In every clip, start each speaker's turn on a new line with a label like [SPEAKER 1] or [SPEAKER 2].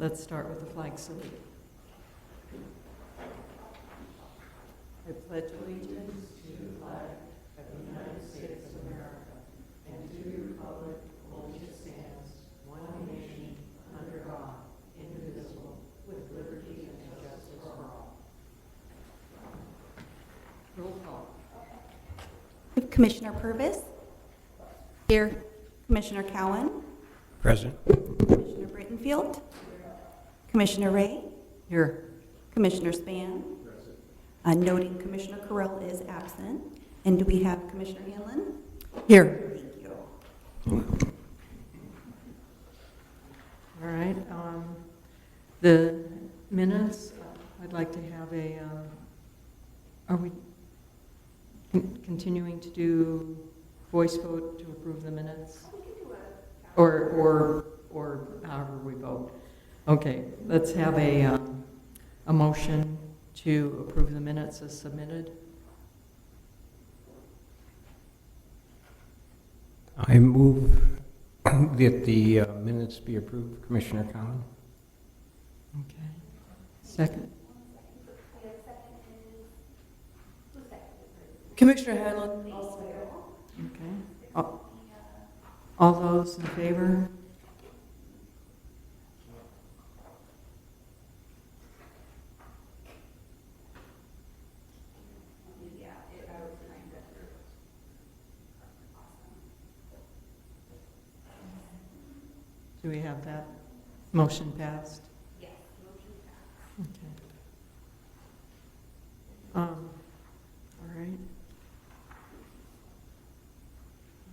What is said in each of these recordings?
[SPEAKER 1] Let's start with the flag salute. I pledge allegiance to the flag of the United States of America and to the republic for which it stands, one nation, under God, indivisible, with liberty and justice for all. Roll call.
[SPEAKER 2] Commissioner Purvis. Here. Commissioner Cowan.
[SPEAKER 3] Present.
[SPEAKER 2] Commissioner Brittenfield. Commissioner Ray.
[SPEAKER 1] Here.
[SPEAKER 2] Commissioner Span. Noting Commissioner Carell is absent. And do we have Commissioner Hanlon?
[SPEAKER 1] Here.
[SPEAKER 2] Thank you.
[SPEAKER 1] All right. The minutes, I'd like to have a, are we continuing to do voice vote to approve the minutes? Or however we vote. Okay, let's have a motion to approve the minutes as submitted.
[SPEAKER 3] I move that the minutes be approved. Commissioner Cowan.
[SPEAKER 1] Okay. Second.
[SPEAKER 4] Commissioner Hanlon.
[SPEAKER 1] Okay. All those in favor? Do we have that motion passed?
[SPEAKER 2] Yes, motion passed.
[SPEAKER 1] Okay. All right.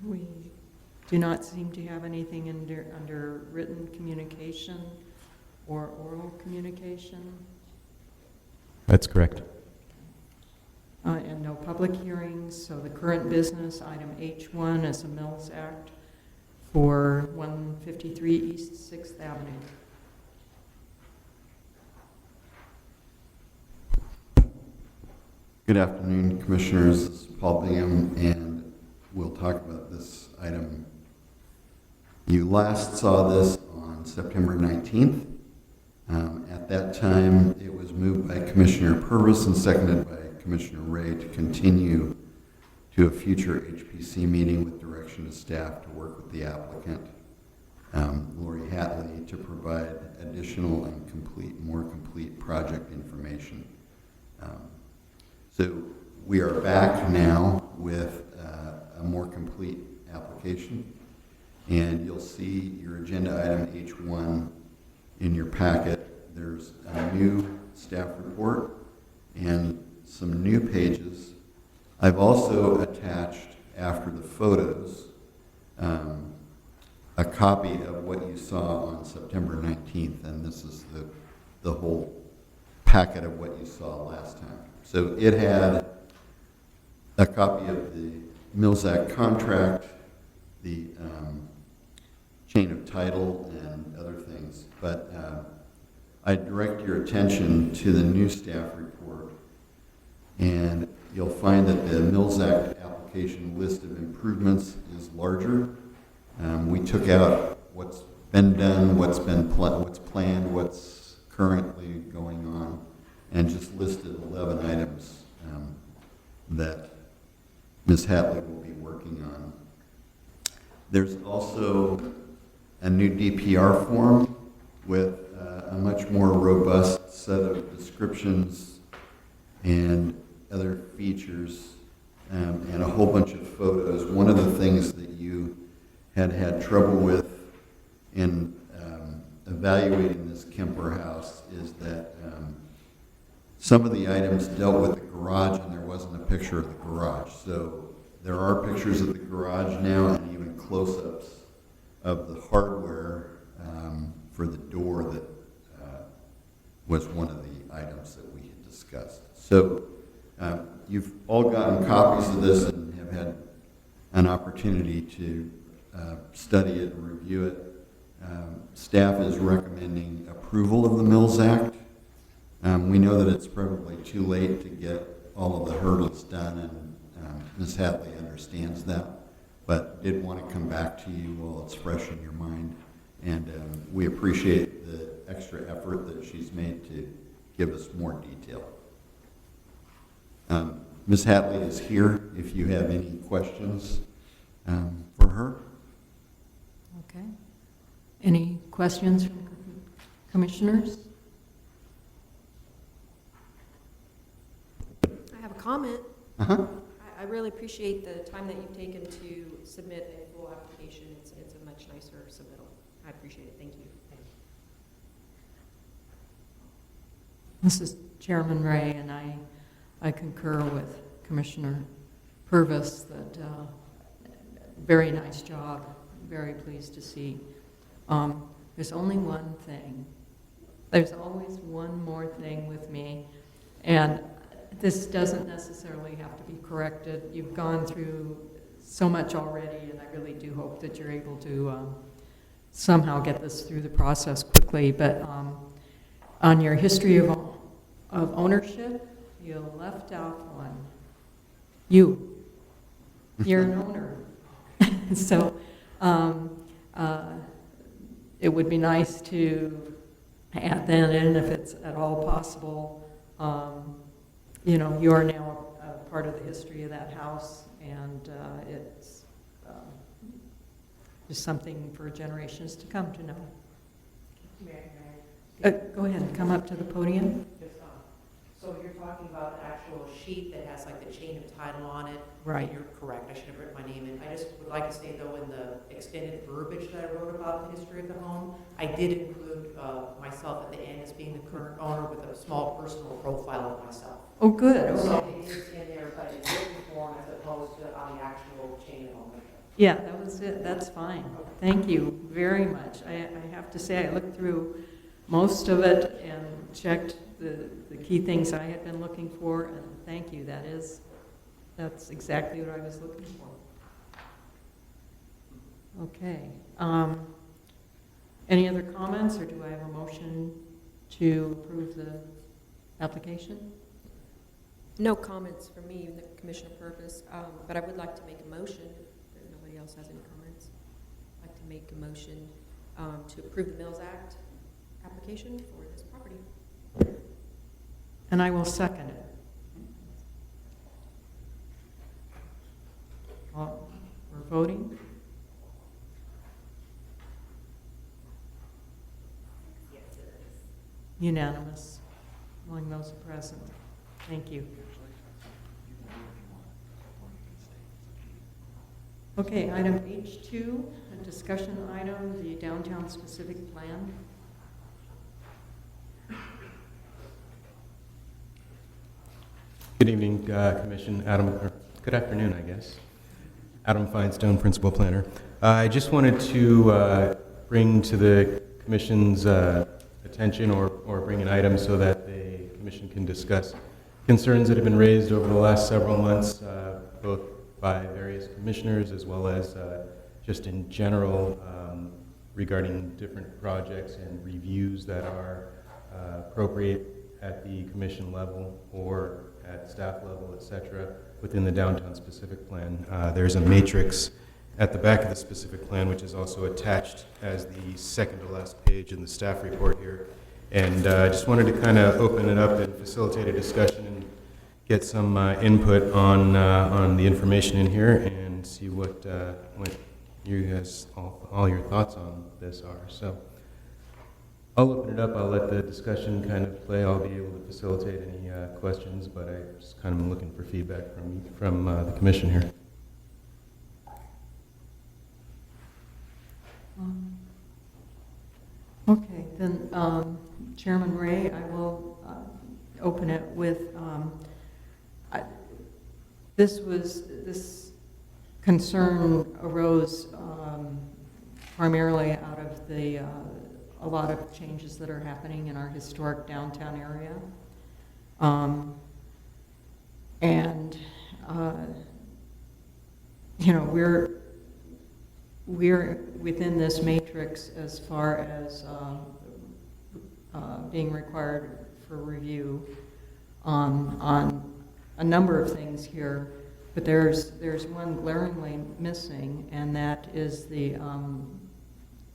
[SPEAKER 1] We do not seem to have anything under written communication or oral communication,
[SPEAKER 5] That's correct.
[SPEAKER 1] and no public hearings. So the current business, item H1, is a Mills Act for 153 East 6th Avenue.
[SPEAKER 6] Good afternoon, Commissioners. This is Paul Bingham, and we'll talk about this item. You last saw this on September 19th. At that time, it was moved by Commissioner Purvis and seconded by Commissioner Ray to continue to a future HPC meeting with direction to staff to work with the applicant, Lori Hatley, to provide additional and more complete project information. So we are back now with a more complete application, and you'll see your agenda item H1 in your packet. There's a new staff report and some new pages. I've also attached, after the photos, a copy of what you saw on September 19th, and this is the whole packet of what you saw last time. So it had a copy of the Mills Act contract, the chain of title, and other things. But I direct your attention to the new staff report, and you'll find that the Mills Act application list of improvements is larger. We took out what's been done, what's planned, what's currently going on, and just listed 11 items that Ms. Hatley will be working on. There's also a new DPR form with a much more robust set of descriptions and other features, and a whole bunch of photos. One of the things that you had trouble with in evaluating this Kemper house is that some of the items dealt with the garage, and there wasn't a picture of the garage. So there are pictures of the garage now, and even close-ups of the hardware for the door that was one of the items that we had discussed. So you've all gotten copies of this and have had an opportunity to study it and review it. Staff is recommending approval of the Mills Act. We know that it's probably too late to get all of the hurdles done, and Ms. Hatley understands that, but did want to come back to you while it's fresh in your mind. And we appreciate the extra extra effort that she's made to give us more detail. Ms. Hatley is here if you have any questions for her.
[SPEAKER 1] Okay. Any questions from commissioners?
[SPEAKER 4] I have a comment.
[SPEAKER 6] Uh-huh.
[SPEAKER 4] I really appreciate the time that you've taken to submit a full application. It's a much nicer submittal. I appreciate it. Thank you.
[SPEAKER 1] This is Chairman Ray, and I concur with Commissioner Purvis that very nice job. Very pleased to see. There's only one thing. There's always one more thing with me, and this doesn't necessarily have to be corrected. You've gone through so much already, and I really do hope that you're able to somehow get this through the process quickly. But on your history of ownership, you left out one. You're an owner. So it would be nice to add that in if it's at all possible. You know, you are now a part of the history of that house, and it's just something for generations to come to know. Go ahead and come up to the podium.
[SPEAKER 7] So you're talking about the actual sheet that has like the chain of title on it?
[SPEAKER 1] Right.
[SPEAKER 7] You're correct, I should have written my name in. I just would like to say though, in the extended verbiage that I wrote about the history of the home, I did include myself at the end as being the current owner with a small personal profile of myself.
[SPEAKER 1] Oh, good.
[SPEAKER 7] So
[SPEAKER 1] Okay.
[SPEAKER 7] it is in there, but in written form as opposed to on the actual chain of ownership.
[SPEAKER 1] Yeah, that was it. That's fine. Thank you very much. I have to say, I looked through most of it and checked the key things I had been looking for, and thank you. That's exactly what I was looking for. Okay. Any other comments, or do I have a motion to approve the application?
[SPEAKER 4] No comments from me, Commissioner Purvis, but I would like to make a motion, if nobody else has any comments. I'd like to make a motion to approve the Mills Act application for this property.
[SPEAKER 1] And I will second it. We're voting. Unanimous among those present. Thank you. Okay, item H2, a discussion item, the downtown specific plan.
[SPEAKER 5] Good evening, Commission. Good afternoon, I guess. Adam Feinstone, Principal Planner. I just wanted to bring to the Commission's attention or bring an item so that the Commission can discuss concerns that have been raised over the last several months, both by various commissioners as well as just in general regarding different projects and reviews that are appropriate at the Commission level or at staff level, et cetera, within the downtown specific plan. There's a matrix at the back of the specific plan, which is also attached as the second to last page in the staff report here. And I just wanted to kind of open it up and facilitate a discussion and get some input on the information in here and see what you guys, all your thoughts on this are. So I'll open it up. I'll let the discussion kind of play. I'll be able to facilitate any questions, but I just kind of am looking for feedback from the Commission here.
[SPEAKER 1] Okay, then Chairman Ray, I will open it with, this concern arose primarily out of a lot of changes that are happening in our historic downtown area. You know, we're within this matrix as far as being required for review on a number of things here, but there's one glaringly missing, and that is the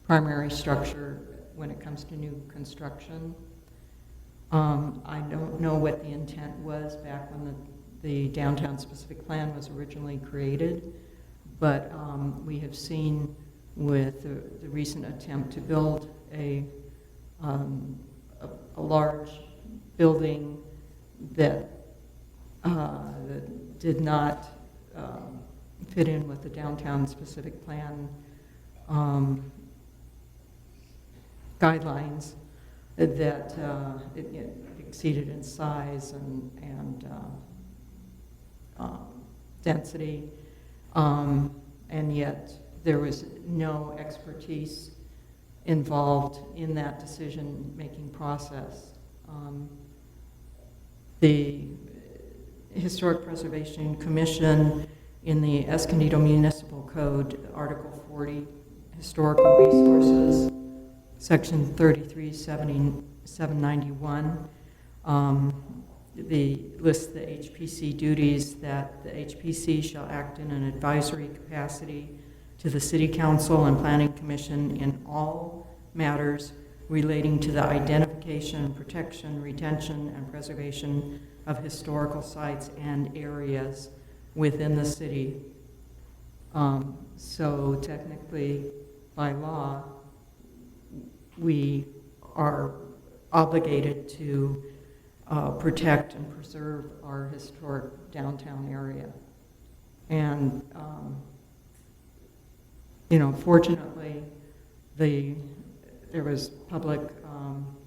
[SPEAKER 1] primary structure when it comes to new construction. I don't know what the intent was back when the downtown specific plan was originally created, but we have seen with the recent attempt to build a large building that did not fit in with the downtown specific plan guidelines, that it exceeded in size and density, and yet there was no expertise involved in that decision-making process. The Historic Preservation Commission in the Escondido Municipal Code, Article 40, Historical Resources, Section 337791, lists the HPC duties that the HPC shall act in an advisory capacity to the City Council and Planning Commission in all matters relating to the identification, protection, retention, and preservation of historical sites and areas within the city. So technically, by law, we are obligated to protect and preserve our historic downtown area. And, fortunately, there was public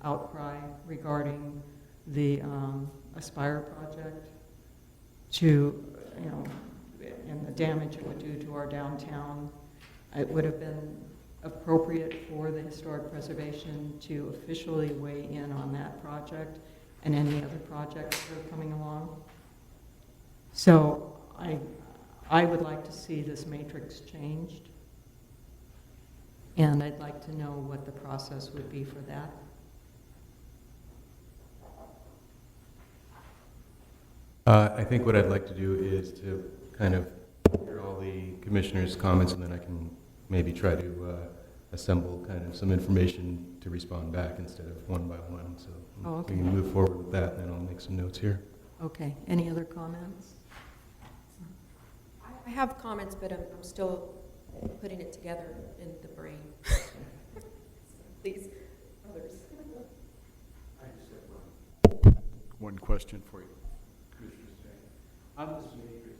[SPEAKER 1] outcry regarding the Aspire project and the damage it would do to our downtown. It would have been appropriate for the Historic Preservation to officially weigh in on that project and any other projects that are coming along. So I would like to see this matrix changed, and I'd like to know what the process would be for that.
[SPEAKER 5] I think what I'd like to do is to kind of hear all the commissioners' comments, and then I can maybe try to assemble kind of some information to respond back instead of one by one. So
[SPEAKER 1] okay.
[SPEAKER 5] we can move forward with that, and then I'll make some notes here.
[SPEAKER 1] Okay, any other comments?
[SPEAKER 4] I have comments, but I'm still putting it together in the brain. Please, others.
[SPEAKER 8] I just have one question for you, Commissioner Stan. On this matrix,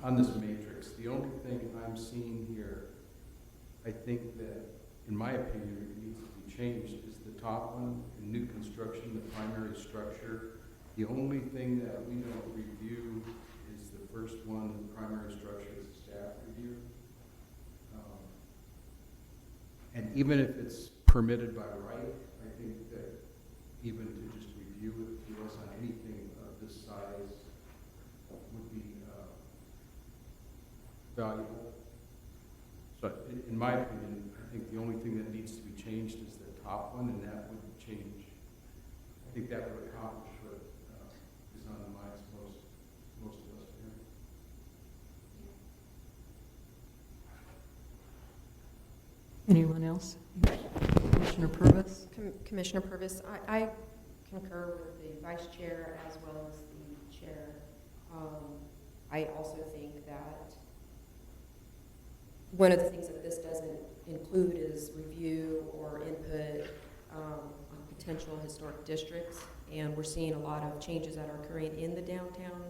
[SPEAKER 8] on this matrix, the only thing I'm seeing here, I think that, in my opinion, it needs to be changed, is the top one, in new construction, the primary structure. The only thing that we don't review is the first one, the primary structure is a staff review. And even if it's permitted by right, I think that even to just review it to us on anything of this size would be valuable. So in my opinion, I think the only thing that needs to be changed is the top one, and that would change. I think that would accomplish what is on the minds of most of us here.
[SPEAKER 1] Anyone else? Commissioner Purvis?
[SPEAKER 4] Commissioner Purvis, I concur with the vice chair as well as the chair. I also think that one of the things that this doesn't include is review or input on potential historic districts, and we're seeing a lot of changes that are occurring in the downtown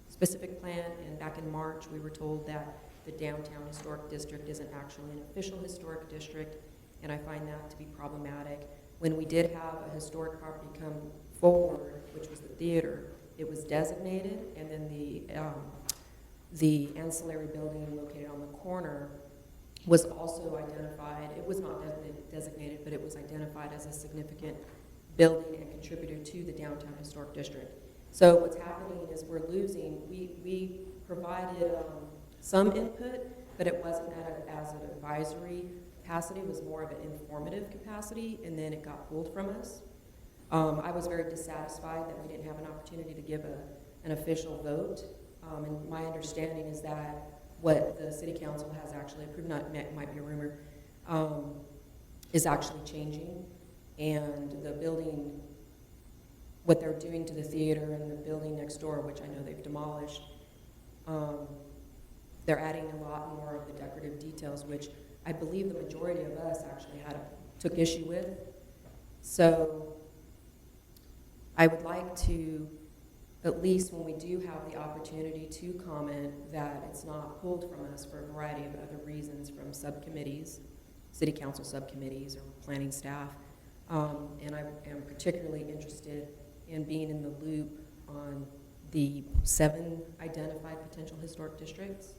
[SPEAKER 4] specific plan, and back in March we were told that the downtown historic district isn't actually an official historic district, and I find that to be problematic. When we did have a historic property come forward, which was the theater, it was designated, and then the ancillary building located on the corner was also identified. It was not designated, but it was identified as a significant building and contributor to the downtown historic district. So what's happening is we're losing, we provided some input, but it wasn't as an advisory capacity, it was more of an informative capacity, and then it got pulled from us. I was very dissatisfied that we didn't have an opportunity to give an official vote, and my understanding is that what the city council has actually approved, not, might be a rumor, is actually changing. And the building, what they're doing to the theater and the building next door, which I know they've demolished, they're adding a lot more of the decorative details, which I believe the majority of us actually took issue with. So I would like to, at least when we do have the opportunity to comment, that it's not pulled from us for a variety of other reasons from subcommittees, city council subcommittees or planning staff. And I am particularly interested in being in the loop on the 7 identified potential historic districts.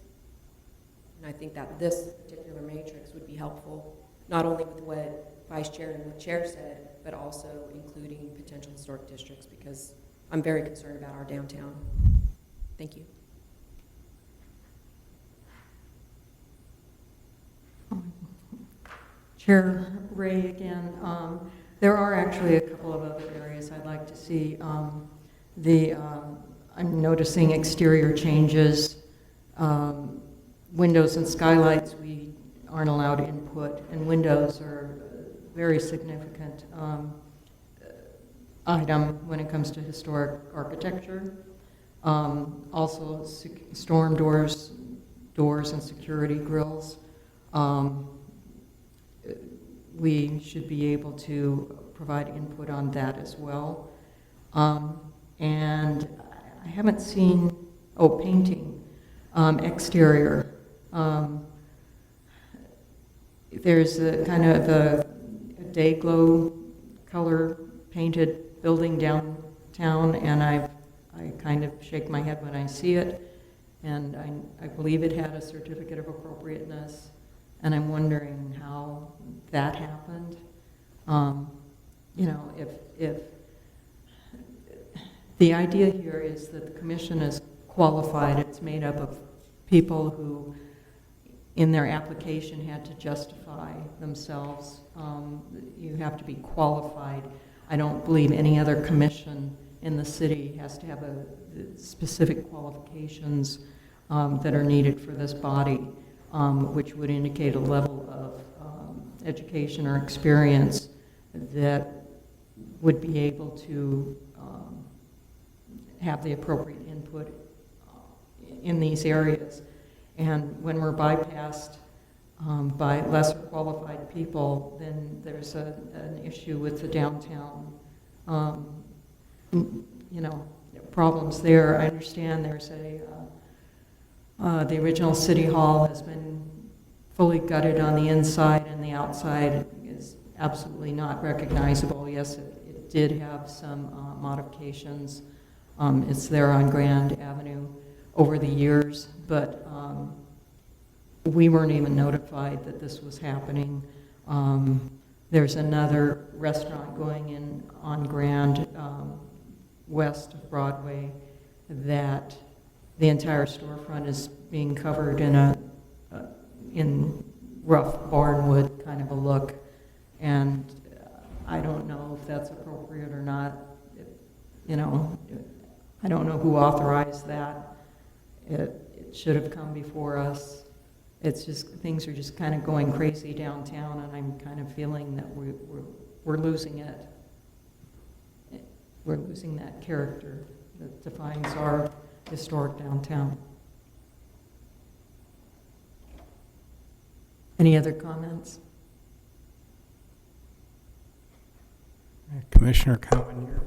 [SPEAKER 4] And I think that this particular matrix would be helpful, not only with what Vice Chair and the Chair said, but also including potential historic districts, because I'm very concerned about our downtown. Thank you.
[SPEAKER 1] Chair Ray again. There are actually a couple of other areas I'd like to see. I'm noticing exterior changes. Windows and skylights, we aren't allowed input, and windows are a very significant item when it comes to historic architecture. Also, storm doors and security grills. We should be able to provide input on that as well. And I haven't seen, painting, exterior. There's a kind of a day glow color painted building downtown, and I kind of shake my head when I see it. And I believe it had a certificate of appropriateness, and I'm wondering how that happened. You know, if the idea here is that the commission is qualified, it's made up of people who in their application had to justify themselves. You have to be qualified. I don't believe any other commission in the city has to have specific qualifications that are needed for this body, which would indicate a level of education or experience that would be able to have the appropriate input in these areas. And when we're bypassed by lesser qualified people, then there's an issue with the downtown, you know, problems there. I understand there's the original city hall has been fully gutted on the inside, and the outside is absolutely not recognizable. Yes, it did have some modifications. It's there on Grand Avenue over the years, but we weren't even notified that this was happening. There's another restaurant going in on Grand, west of Broadway, that the entire storefront is being covered in rough barnwood kind of a look, and I don't know if that's appropriate or not. You know, I don't know who authorized that. It should have come before us. It's just, things are just kind of going crazy downtown, and I'm kind of feeling that we're losing it. We're losing that character that defines our historic downtown. Any other comments?
[SPEAKER 3] Commissioner Cowan here.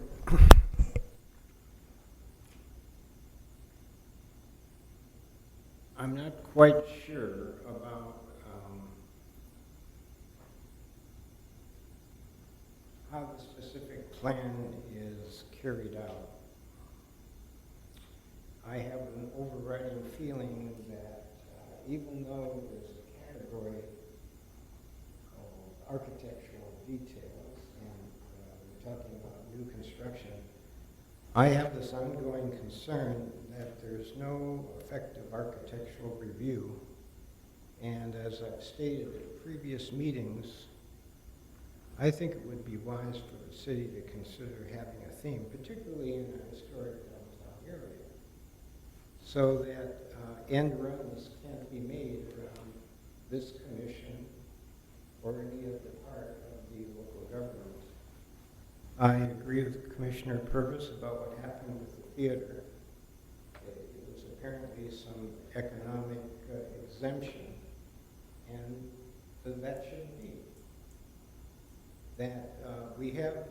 [SPEAKER 3] I'm not quite sure about how the specific plan is carried out. I have an overriding feeling that even though there's a category called architectural details, and we're talking about new construction, I have this ongoing concern that there's no effective architectural review. And as I've stated at previous meetings, I think it would be wise for the city to consider having a theme, particularly in a historic downtown area, so that end runs can't be made around this commission or any other part of the local government. I agree with Commissioner Purvis about what happened with the theater. It was apparently some economic exemption, and that shouldn't be. That we have,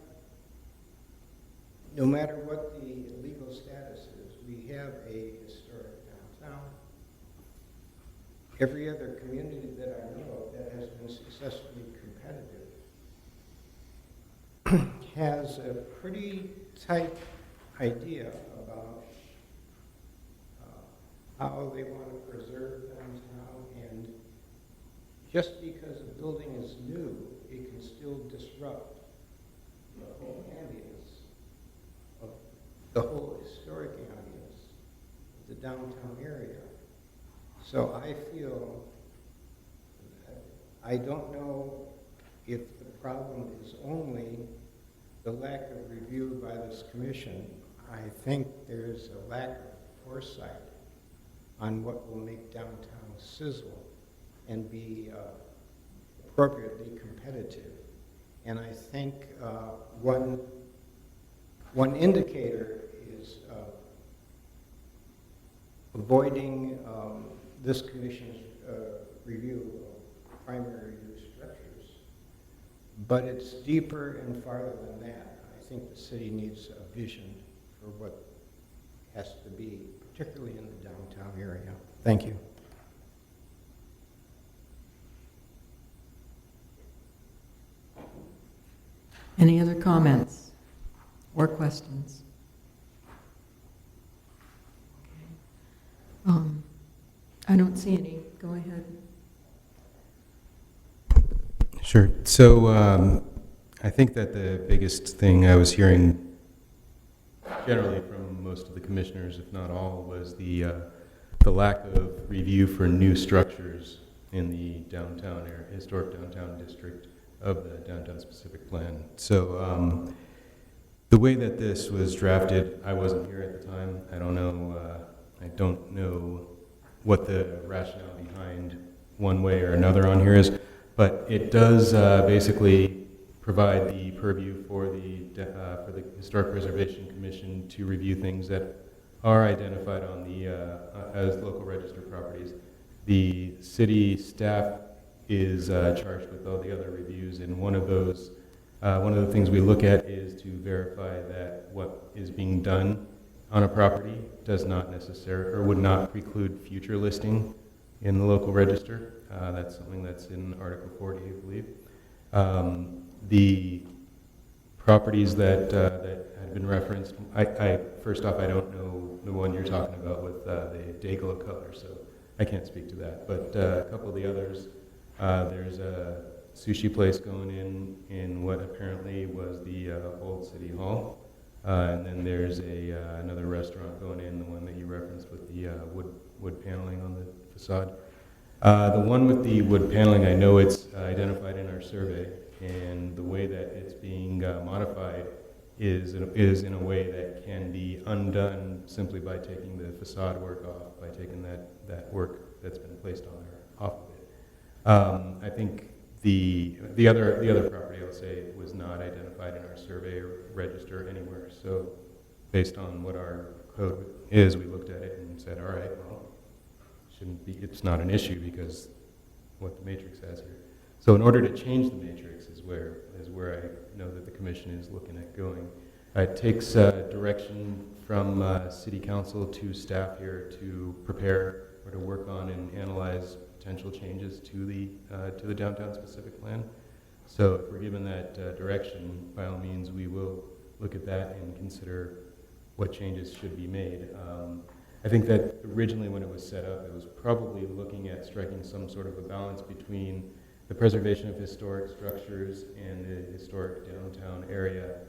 [SPEAKER 3] no matter what the legal status is, we have a historic downtown. Every other community that I know of that has been successfully competitive has a pretty tight idea about how they want to preserve downtown, and just because a building is new, it can still disrupt the whole ambience of the whole historic ambience of the downtown area. So I feel that I don't know if the problem is only the lack of review by this commission. I think there's a lack of foresight on what will make downtown sizzle and be appropriately competitive. And I think one indicator is avoiding this commission's review of primary use structures. But it's deeper and farther than that. I think the city needs a vision for what has to be, particularly in the downtown area. Thank you.
[SPEAKER 1] Any other comments or questions? Okay. I don't see any. Go ahead.
[SPEAKER 5] Sure. So I think that the biggest thing I was hearing generally from most of the commissioners, if not all, was the lack of review for new structures in the downtown area, historic downtown district of the downtown specific plan. So the way that this was drafted, I wasn't here at the time. I don't know what the rationale behind one way or another on here is, but it does basically provide the purview for the Historic Preservation Commission to review things that are identified on the as local register properties. The city staff is charged with all the other reviews, and one of the things we look at is to verify that what is being done on a property does not necessarily or would not preclude future listing in the local register. That's something that's in Article 40, I believe. The properties that had been referenced, first off, I don't know the one you're talking about with the day-glow color, so I can't speak to that. But a couple of the others, there's a sushi place going in what apparently was the old city hall. And then there's another restaurant going in, the one that you referenced with the wood paneling on the facade. The one with the wood paneling, I know it's identified in our survey, and the way that it's being modified is in a way that can be undone simply by taking the facade work off, by taking that work that's been placed on there off of it. I think the other property, I'll say, was not identified in our survey or register anywhere. So based on what our code is, we looked at it and said, all right, well, it's not an issue because what the matrix has here. So in order to change the matrix is where I know that the commission is looking at going. It takes direction from city council to staff here to prepare or to work on and analyze potential changes to the downtown specific plan. So if we're given that direction, by all means, we will look at that and consider what changes should be made. I think that originally when it was set up, it was probably looking at striking some sort of a balance between the preservation of historic structures and the historic downtown area,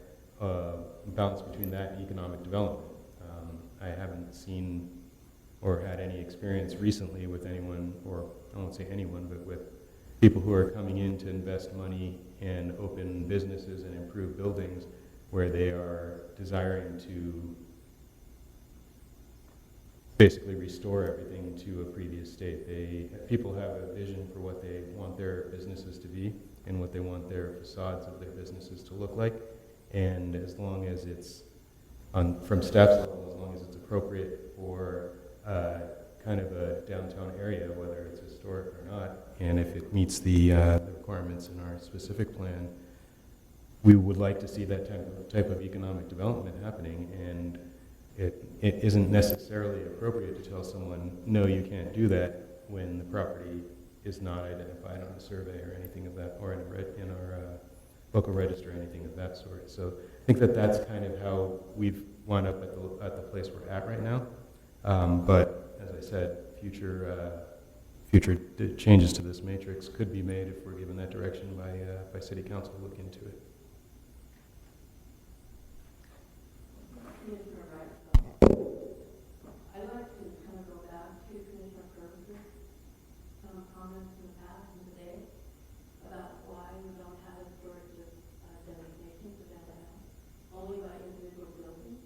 [SPEAKER 5] balance between that and economic development. I haven't seen or had any experience recently with anyone, or I won't say anyone, but with people who are coming in to invest money and open businesses and improve buildings where they are desiring to basically restore everything to a previous state. People have a vision for what they want their businesses to be and what they want their facades of their businesses to look like. And as long as it's, from staff's level, as long as it's appropriate for kind of a downtown area, whether it's historic or not, and if it meets the requirements in our specific plan, we would like to see that type of economic development happening. And it isn't necessarily appropriate to tell someone, no, you can't do that, when the property is not identified on a survey or anything of that, or in our local register or anything of that sort. So I think that that's kind of how we've wound up at the place we're at right now. But as I said, future changes to this matrix could be made if we're given that direction by City Council to look into it.
[SPEAKER 1] Commissioner Wright, I'd like to kind of go back to Commissioner Purvis' comments in the past and today about why we don't have historic designations for downtown, only by individual buildings.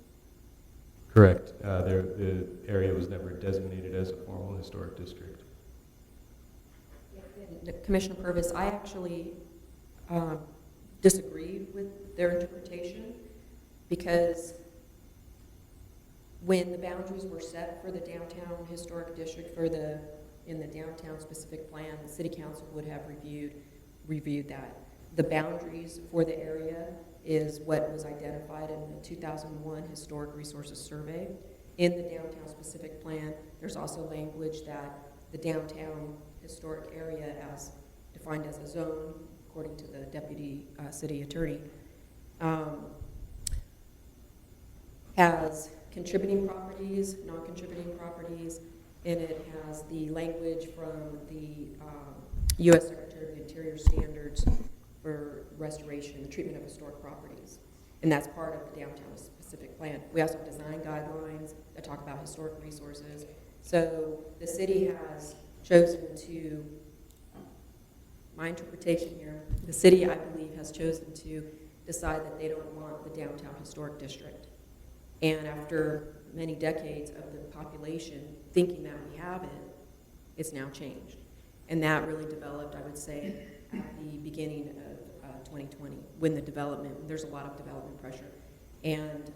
[SPEAKER 5] Correct. The area was never designated as a formal historic district.
[SPEAKER 4] Commissioner Purvis, I actually disagree with their interpretation, because when the boundaries were set for the downtown historic district in the downtown specific plan, the city council would have reviewed that. The boundaries for the area is what was identified in the 2001 Historic Resources Survey. In the downtown specific plan, there's also language that the downtown historic area, as defined as a zone, according to the deputy city attorney, has contributing properties, non-contributing properties, and it has the language from the U.S. Secretary of the Interior standards for restoration, the treatment of historic properties. And that's part of the downtown specific plan. We also have design guidelines that talk about historic resources. So the city has chosen to, my interpretation here, the city, I believe, has chosen to decide that they don't want the downtown historic district. And after many decades of the population thinking that we have it, it's now changed. And that really developed, I would say, at the beginning of 2020, when there's a lot of development pressure. And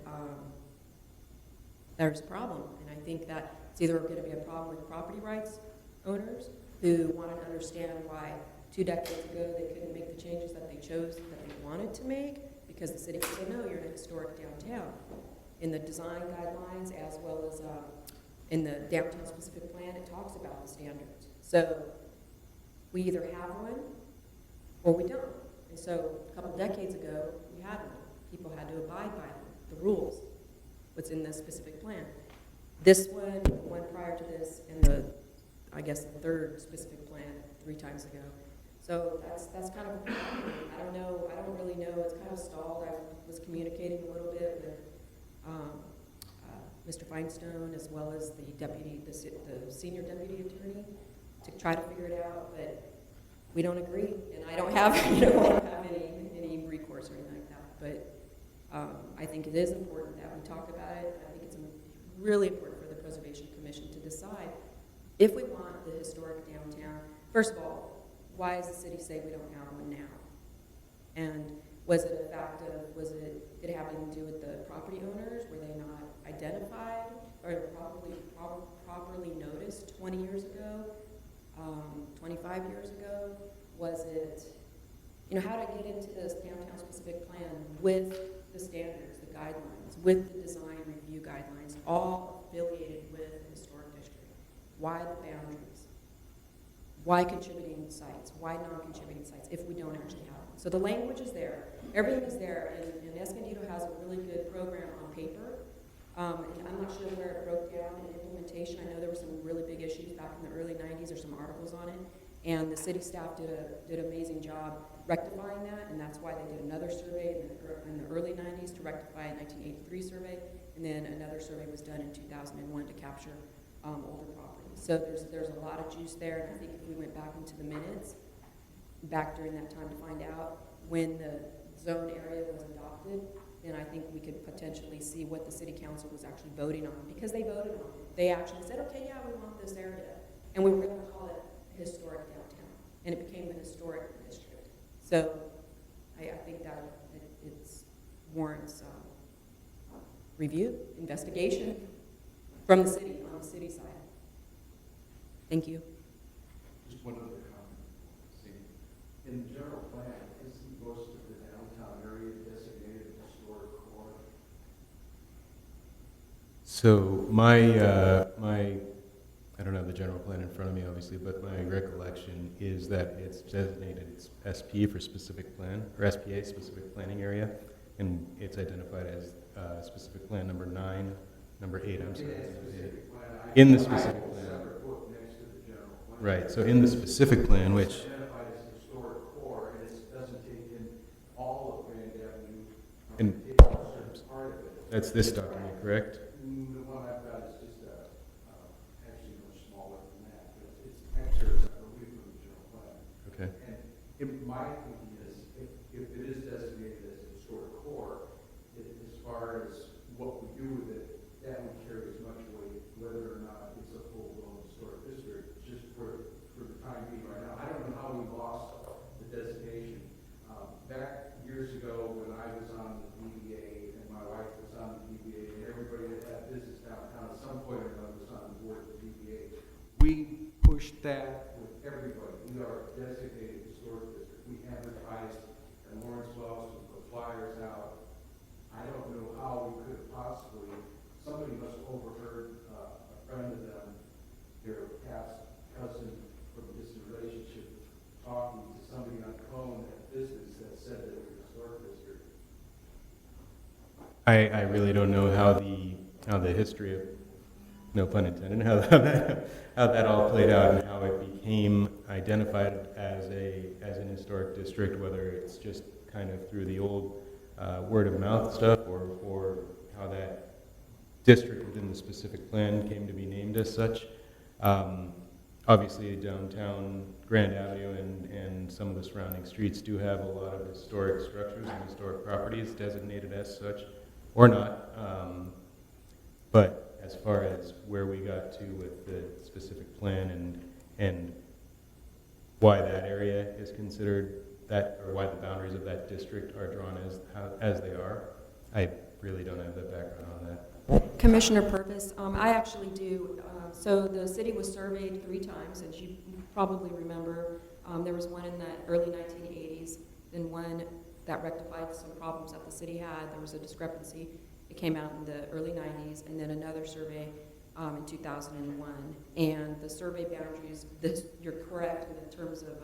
[SPEAKER 4] there's a problem. And I think that it's either going to be a problem with property rights owners who want to understand why 2 decades ago they couldn't make the changes that they chose, that they wanted to make, because the city could say, no, you're in a historic downtown. In the design guidelines, as well as in the downtown specific plan, it talks about the standards. So we either have one or we don't. And so a couple decades ago, we had one. People had to abide by them, the rules, what's in the specific plan. This one, the one prior to this, and the 3rd specific plan 3 times ago. So that's kind of a problem. I don't really know. It's kind of stalled. I was communicating a little bit with Mr. Feinstone, as well as the senior deputy attorney, to try to figure it out, but we don't agree, and I don't have any recourse or anything like that. But I think it is important that we talk about it. I think it's really important for the Preservation Commission to decide if we want the historic downtown. First of all, why does the city say we don't have one now? And was it a fact of, did it have anything to do with the property owners? Were they not identified or properly noticed 20 years ago, 25 years ago? Was it, how to get into this downtown specific plan with the standards, the guidelines, with the design review guidelines, all affiliated with the historic district? Why the boundaries? Why contributing sites? Why non-contributing sites if we don't actually have them? So the language is there. Everything is there. And Escondido has a really good program on paper. And I'm not sure where it broke down in implementation. I know there were some really big issues back in the early 90s. There's some articles on it. And the city staff did an amazing job rectifying that. And that's why they did another survey in the early 90s to rectify a 1983 survey. And then another survey was done in 2001 to capture older properties. So there's a lot of juice there, and I think if we went back into the minutes, back during that time to find out when the zone area was adopted, then I think we could potentially see what the city council was actually voting on, because they voted on it. They actually said, okay, yeah, we want this area, and we were going to call it historic downtown, and it became the historic district. So I think that it's warrants review, investigation from the city, on the city side. Thank you.
[SPEAKER 8] Just one other comment. See, in the general plan, isn't most of the downtown area designated historic core?
[SPEAKER 5] So I don't have the general plan in front of me, obviously, but my recollection is that it's designated SP for specific plan, or SPA, specific planning area, and it's identified as specific plan number 9, number 8, I'm sorry. In the specific plan.
[SPEAKER 8] Next to the general plan.
[SPEAKER 5] Right, so in the specific plan, which,
[SPEAKER 8] It's identified as historic core, and it doesn't take in all of Grand Avenue.
[SPEAKER 5] And-
[SPEAKER 8] It takes a certain part of it.
[SPEAKER 5] that's this document, correct?
[SPEAKER 8] The one I've got is just actually much smaller than that, but it's excerpts, I believe, from the general plan.
[SPEAKER 5] Okay.
[SPEAKER 8] And my thinking is, if it is designated as a historic core, as far as what we do with it, that would carry as much weight, whether or not it's a full-blown historic district, just for the time being right now. I don't know how we lost the designation. Back years ago, when I was on the DBA, and my wife was on the DBA, and everybody that had business downtown at some point or another was on the board of the DBA, we pushed that with everybody. We are a designated historic district. We advertised in Lawrence Wells, we put flyers out. I don't know how we could have possibly, somebody must have overheard a friend of them, their past cousin from a distant relationship, talking to somebody on the phone at business that said that it was a historic district.
[SPEAKER 5] I really don't know how the history of, no pun intended, how that all played out and how it became identified as an historic district, whether it's just kind of through the old word of mouth stuff or how that district within the specific plan came to be named as such. Obviously, downtown Grand Avenue and some of the surrounding streets do have a lot of historic structures and historic properties designated as such, or not. But as far as where we got to with the specific plan and why that area is considered that, or why the boundaries of that district are drawn as they are, I really don't have the background on that.
[SPEAKER 4] Commissioner Purvis, I actually do. So the city was surveyed 3 times, as you probably remember. There was one in the early 1980s, then one that rectified some problems that the city had. There was a discrepancy. It came out in the early 90s, and then another survey in 2001. And the survey boundaries, you're correct in terms of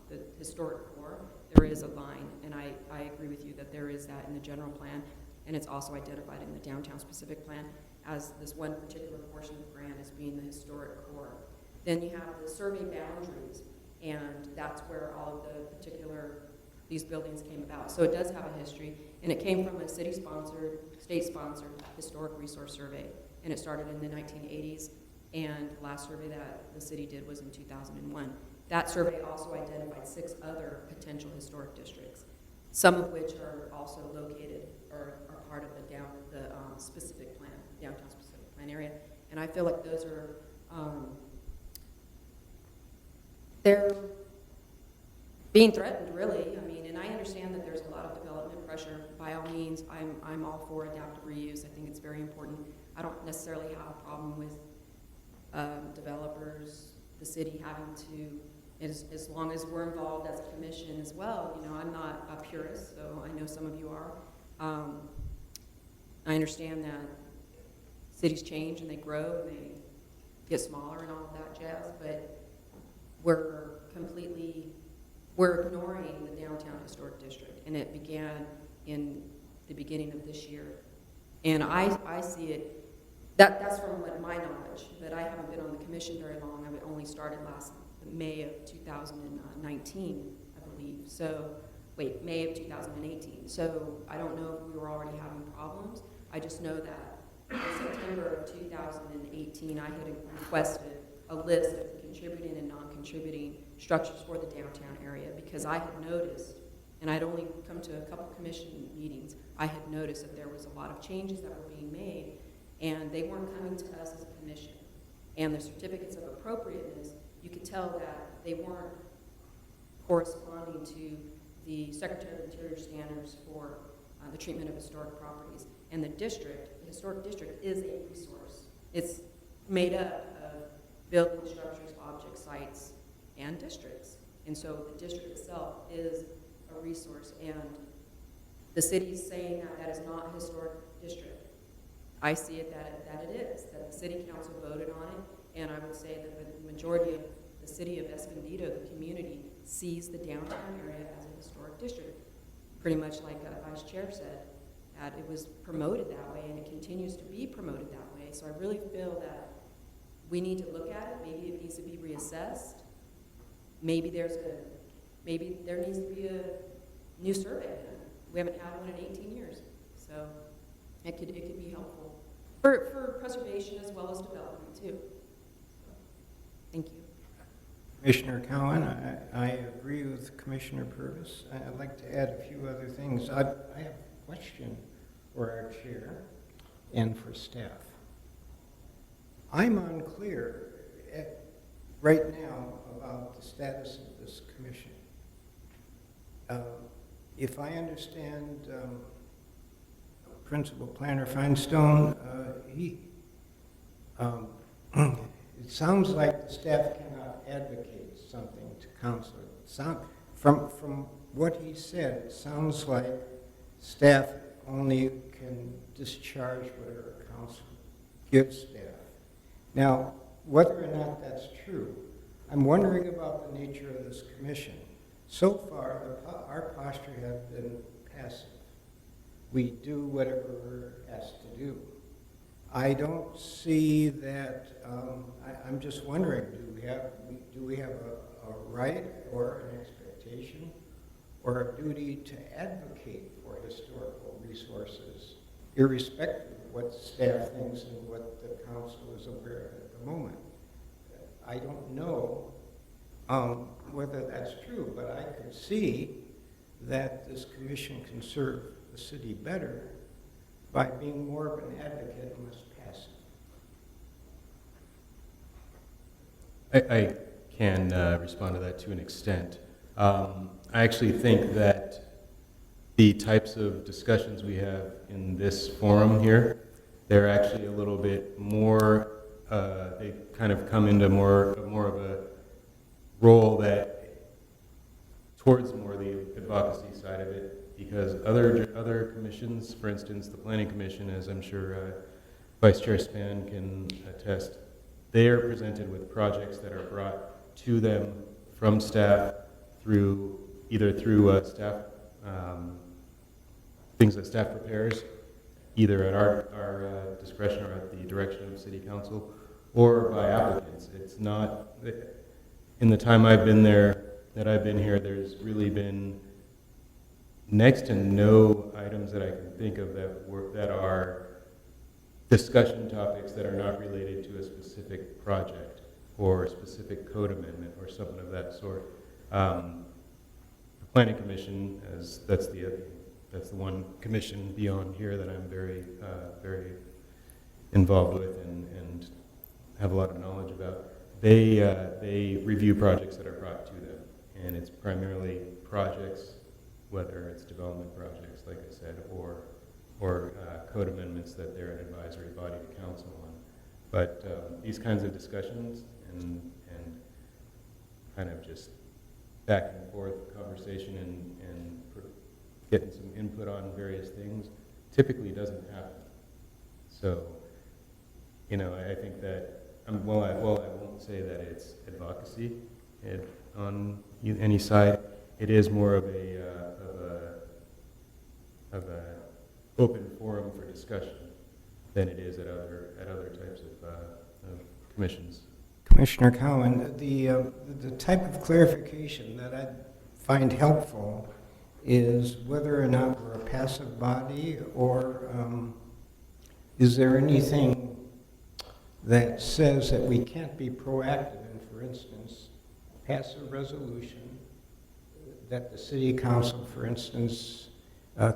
[SPEAKER 4] the historic core. There is a line, and I agree with you that there is that in the general plan, and it's also identified in the downtown specific plan as this one particular portion of Grand as being the historic core. Then you have the survey boundaries, and that's where all of the these buildings came about. So it does have a history, and it came from a city-sponsored, state-sponsored historic resource survey, and it started in the 1980s, and the last survey that the city did was in 2001. That survey also identified 6 other potential historic districts, some of which are also located or are part of the specific plan, downtown specific plan area. And I feel like those are, they're being threatened, really. I mean, and I understand that there's a lot of development pressure. By all means, I'm all for adaptive reuse. I think it's very important. I don't necessarily have a problem with developers, the city having to, as long as we're involved as a commission as well. You know, I'm not a purist, so I know some of you are. I understand that cities change and they grow and they get smaller and all of that jazz, but we're ignoring the downtown historic district, and it began in the beginning of this year. And I see it, that's from my knowledge, but I haven't been on the commission very long. I only started last May of 2019, I believe. So, May of 2018. So I don't know if we were already having problems. I just know that in September of 2018, I had requested a list of the contributing and non-contributing structures for the downtown area, because I had noticed, and I'd only come to a couple commission meetings, I had noticed that there was a lot of changes that were being made, and they weren't coming to us as a commission. And the certificates of appropriateness, you could tell that they weren't corresponding to the Secretary of Interior standards for the treatment of historic properties. And the historic district is a resource. It's made up of buildings, structures, objects, sites, and districts. And so the district itself is a resource. And the city is saying that that is not a historic district. I see it that it is, that the city council voted on it, and I would say that the majority of the city of Escondido, the community, sees the downtown area as a historic district. Pretty much like Vice Chair said, that it was promoted that way, and it continues to be promoted that way. So I really feel that we need to look at it. Maybe it needs to be reassessed. Maybe there needs to be a new survey done. We haven't had one in 18 years, so it could be helpful for preservation as well as development too. So, thank you.
[SPEAKER 3] Commissioner Cowan, I agree with Commissioner Purvis. I'd like to add a few other things. I have a question for our chair and for staff. I'm unclear right now about the status of this commission. If I understand Principal Planner Feinstone, it sounds like the staff cannot advocate something to council. From what he said, it sounds like staff only can discharge whatever council gives staff. Now, whether or not that's true, I'm wondering about the nature of this commission. So far, our posture has been passive. We do whatever we're asked to do. I don't see that. I'm just wondering: do we have a right or an expectation or a duty to advocate for historical resources, irrespective of what staff thinks and what the council is aware of at the moment? I don't know whether that's true, but I could see that this commission can serve the city better by being more of an advocate and less passive.
[SPEAKER 5] I can respond to that to an extent. I actually think that the types of discussions we have in this forum here, they're actually a little bit more, they kind of come into more of a role that towards more the advocacy side of it, because other commissions, for instance, the Planning Commission, as I'm sure Vice Chair Span can attest, they are presented with projects that are brought to them from staff through staff, things that staff prepares, either at our discretion or at the direction of City Council, or by applicants. It's not, in the time I've been here, there's really been next to no items that I can think of that are discussion topics that are not related to a specific project or a specific code amendment or something of that sort. The Planning Commission, that's the one commission beyond here that I'm very involved with and have a lot of knowledge about. They review projects that are brought to them, and it's primarily projects, whether it's development projects, like I said, or code amendments that they're an advisory body to council on. But these kinds of discussions and kind of just back and forth conversation and getting some input on various things typically doesn't happen. So, I think that, well, I won't say that it's advocacy on any side. It is more of a open forum for discussion than it is at other types of commissions.
[SPEAKER 3] Commissioner Cowan, the type of clarification that I find helpful is whether or not we're a passive body, or is there anything that says that we can't be proactive and, for instance, pass a resolution that the city council, for instance,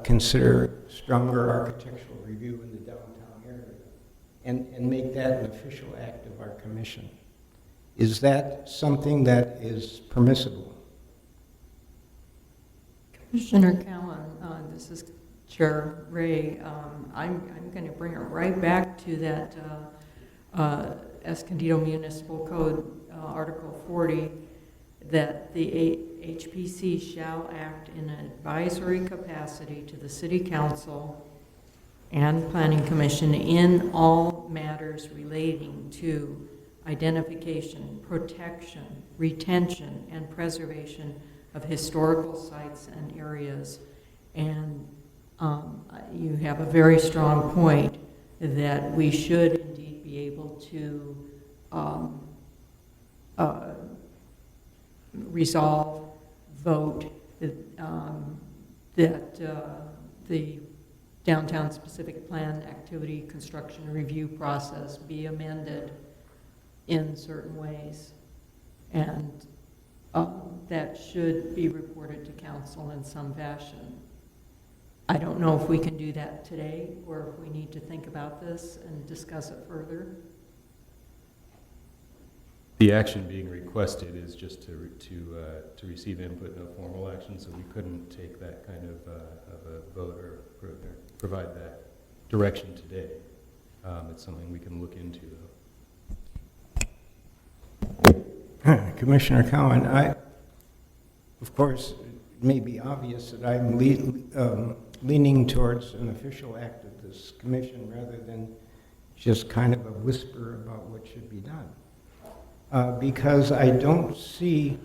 [SPEAKER 3] consider stronger architectural review in the downtown area and make that an official act of our commission. Is that something that is permissible?
[SPEAKER 1] Commissioner Cowan, this is Chair Ray. I'm going to bring it right back to that Escondido Municipal Code, Article 40, that the HPC shall act in an advisory capacity to the City Council and Planning Commission in all matters relating to identification, protection, retention, and preservation of historical sites and areas. And you have a very strong point that we should indeed be able to resolve, vote that the downtown specific plan activity construction review process be amended in certain ways. And that should be reported to council in some fashion. I don't know if we can do that today or if we need to think about this and discuss it further.
[SPEAKER 5] The action being requested is just to receive input, no formal action, so we couldn't take that kind of a vote or provide that direction today. It's something we can look into, though.
[SPEAKER 3] Commissioner Cowan, of course, it may be obvious that I'm leaning towards an official act of this commission rather than just kind of a whisper about what should be done. Because I don't see,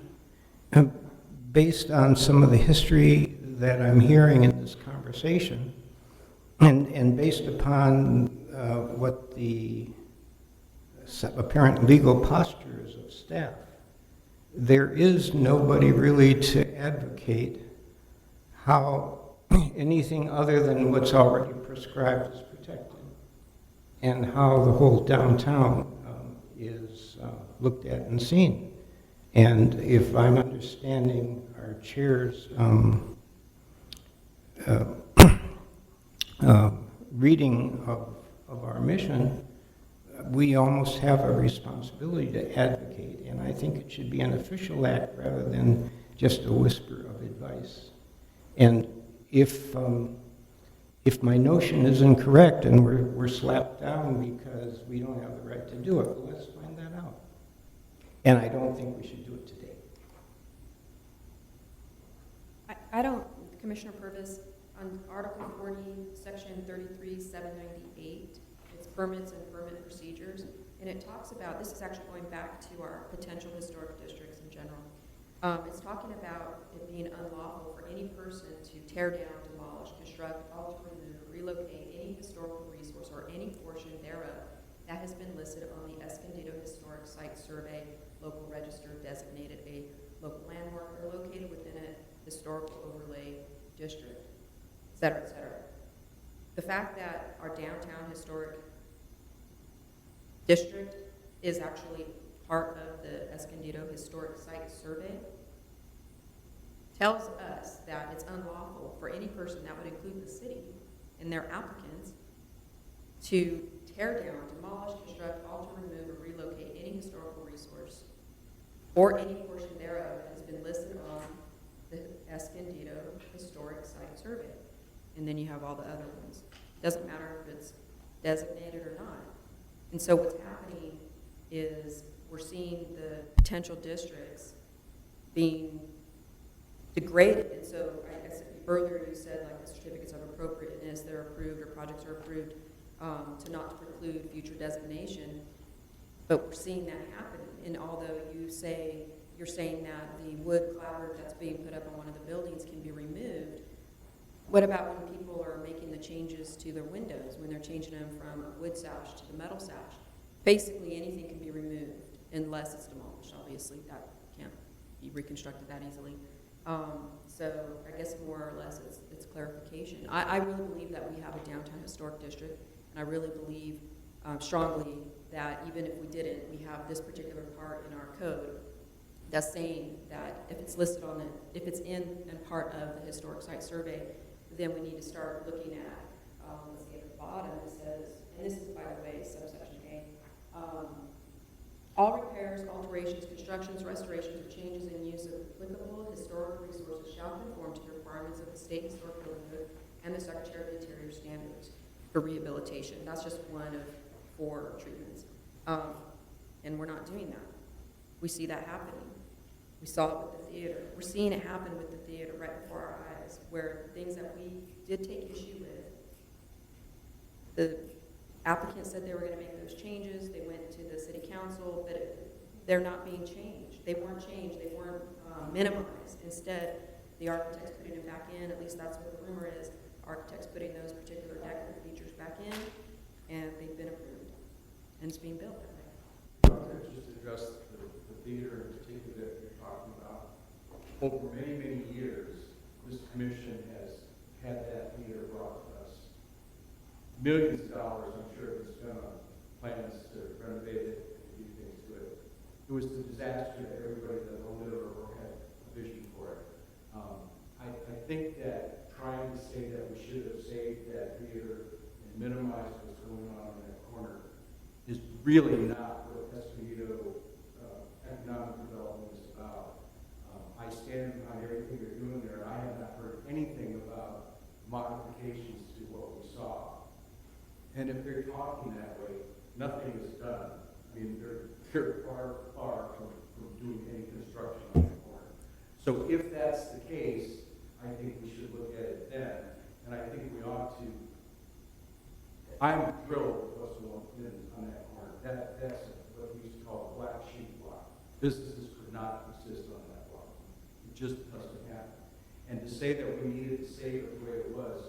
[SPEAKER 3] based on some of the history that I'm hearing in this conversation, and based upon what the apparent legal posture is of staff, there is nobody really to advocate how anything other than what's already prescribed is protected, and how the whole downtown is looked at and seen. And if I'm understanding our chair's reading of our mission, we almost have a responsibility to advocate, and I think it should be an official act rather than just a whisper of advice. And if my notion is incorrect and we're slapped down because we don't have the right to do it, well, let's find that out. And I don't think we should do it today.
[SPEAKER 4] I don't, Commissioner Purvis, on Article 40, Section 33-798, it's permits and permit procedures, and it talks about, this is actually going back to our potential historic districts in general. It's talking about it being unlawful for any person to tear down, demolish, construct, alter, remove, relocate any historical resource or any portion thereof that has been listed on the Escondido Historic Site Survey local register designated a local landmark or located within a historical overlay district, et cetera, et cetera. The fact that our downtown historic district is actually part of the Escondido Historic Site Survey tells us that it's unlawful for any person, that would include the city and their applicants, to tear down, demolish, construct, alter, remove, or relocate any historical resource or any portion thereof that has been listed on the Escondido Historic Site Survey. And then you have all the other ones. Doesn't matter if it's designated or not. And so what's happening is we're seeing the potential districts being degraded. And so I guess earlier you said like the certificates of appropriateness, they're approved or projects are approved to not preclude future designation. But we're seeing that happening. And although you're saying that the wood clapboard that's being put up on one of the buildings can be removed, what about when people are making the changes to their windows, when they're changing them from a wood sash to the metal sash? Basically anything can be removed unless it's demolished. Obviously that can't be reconstructed that easily. So I guess more or less it's clarification. I really believe that we have a downtown historic district, and I really believe strongly that even if we didn't, we have this particular part in our code that's saying that if it's listed on it, if it's in and part of the historic site survey, then we need to start looking at, let's see, at the bottom it says, and this is, by the way, subsection A, all repairs, alterations, constructions, restorations, or changes in use of applicable historic resources shall conform to the requirements of the state historic building code and the Secretary of the Interior standards for rehabilitation. That's just one of 4 treatments. And we're not doing that. We see that happening. We saw it with the theater. We're seeing it happen with the theater right before our eyes, where things that we did take issue with, the applicant said they were going to make those changes. They went to the city council, but they're not being changed. They weren't changed. They weren't minimized. Instead, the architect's putting them back in. At least that's what the rumor is. Architect's putting those particular decorative features back in, and they've been approved, and it's being built that way.
[SPEAKER 8] Just address the theater in particular that you're talking about. Over many, many years, this commission has had that theater brought to us. Millions of dollars, I'm sure, was spent on plans to renovate it and do things to it. It was a disaster to everybody that owned it or had a vision for it. I think that trying to say that we should have saved that theater and minimized what's going on in that corner is really not what Escondido economic development is about. I stand behind everything you're doing there. I have not heard anything about modifications to what we saw. And if they're talking that way, nothing is done. I mean, they're far, far from doing any construction on that corner. So if that's the case, I think we should look at it then. And I think we ought to. I'm thrilled with what's going on that corner. That's what we used to call a black sheep block. Businesses could not exist on that block. It just doesn't happen. And to say that we needed to save it the way it was,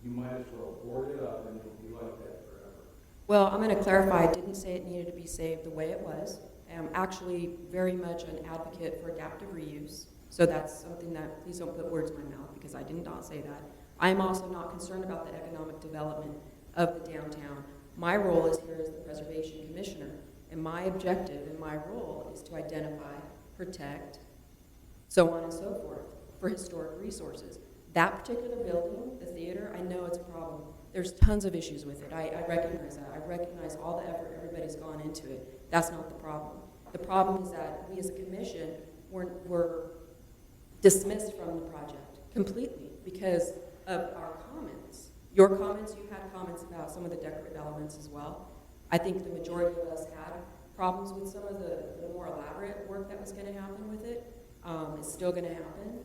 [SPEAKER 8] you might as well board it up and it'll be like that forever.
[SPEAKER 4] Well, I'm going to clarify. I didn't say it needed to be saved the way it was. I'm actually very much an advocate for adaptive reuse. So that's something that, please don't put words in my mouth because I did not say that. I am also not concerned about the economic development of the downtown. My role is here as the Preservation Commissioner, and my objective and my role is to identify, protect, so on and so forth, for historic resources. That particular building, the theater, I know it's a problem. There's tons of issues with it. I recognize that. I recognize all the effort everybody's gone into it. That's not the problem. The problem is that we as a commission were dismissed from the project completely because of our comments. Your comments, you had comments about some of the decorative elements as well. I think the majority of us had problems with some of the more elaborate work that was going to happen with it. It's still going to happen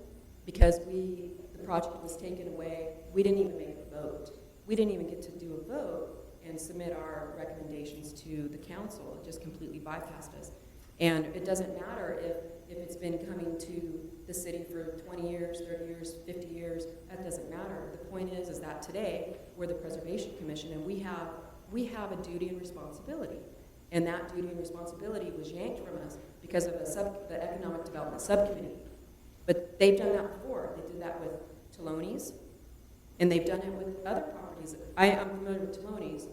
[SPEAKER 4] because the project was taken away. We didn't even make a vote. We didn't even get to do a vote and submit our recommendations to the council. It just completely bypassed us. And it doesn't matter if it's been coming to the city for 20 years, 30 years, 50 years, that doesn't matter. The point is that today we're the Preservation Commission and we have a duty and responsibility. And that duty and responsibility was yanked from us because of the Economic Development Subcommittee. But they've done that before. They did that with Toloni's, and they've done it with other properties. I'm familiar with Toloni's,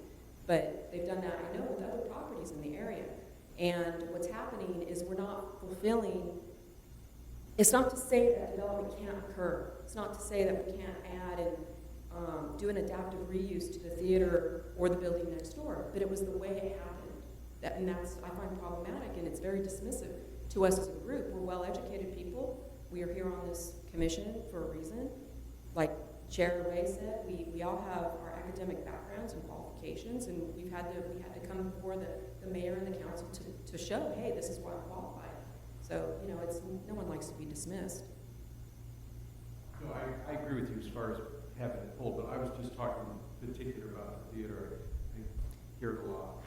[SPEAKER 4] but they've done that, I know, with other properties in the area. And what's happening is we're not fulfilling. It's not to say that development can't occur. It's not to say that we can't add and do an adaptive reuse to the theater or the building next door, but it was the way it happened. And that's, I find problematic, and it's very dismissive to us as a group. We're well-educated people. We are here on this commission for a reason. Like Chair Ray said, we all have our academic backgrounds and qualifications, and we had to come before the mayor and the council to show, hey, this is why I'm qualified. So, you know, no one likes to be dismissed.
[SPEAKER 8] No, I agree with you as far as having it pulled, but I was just talking in particular about the theater. I hear it a lot.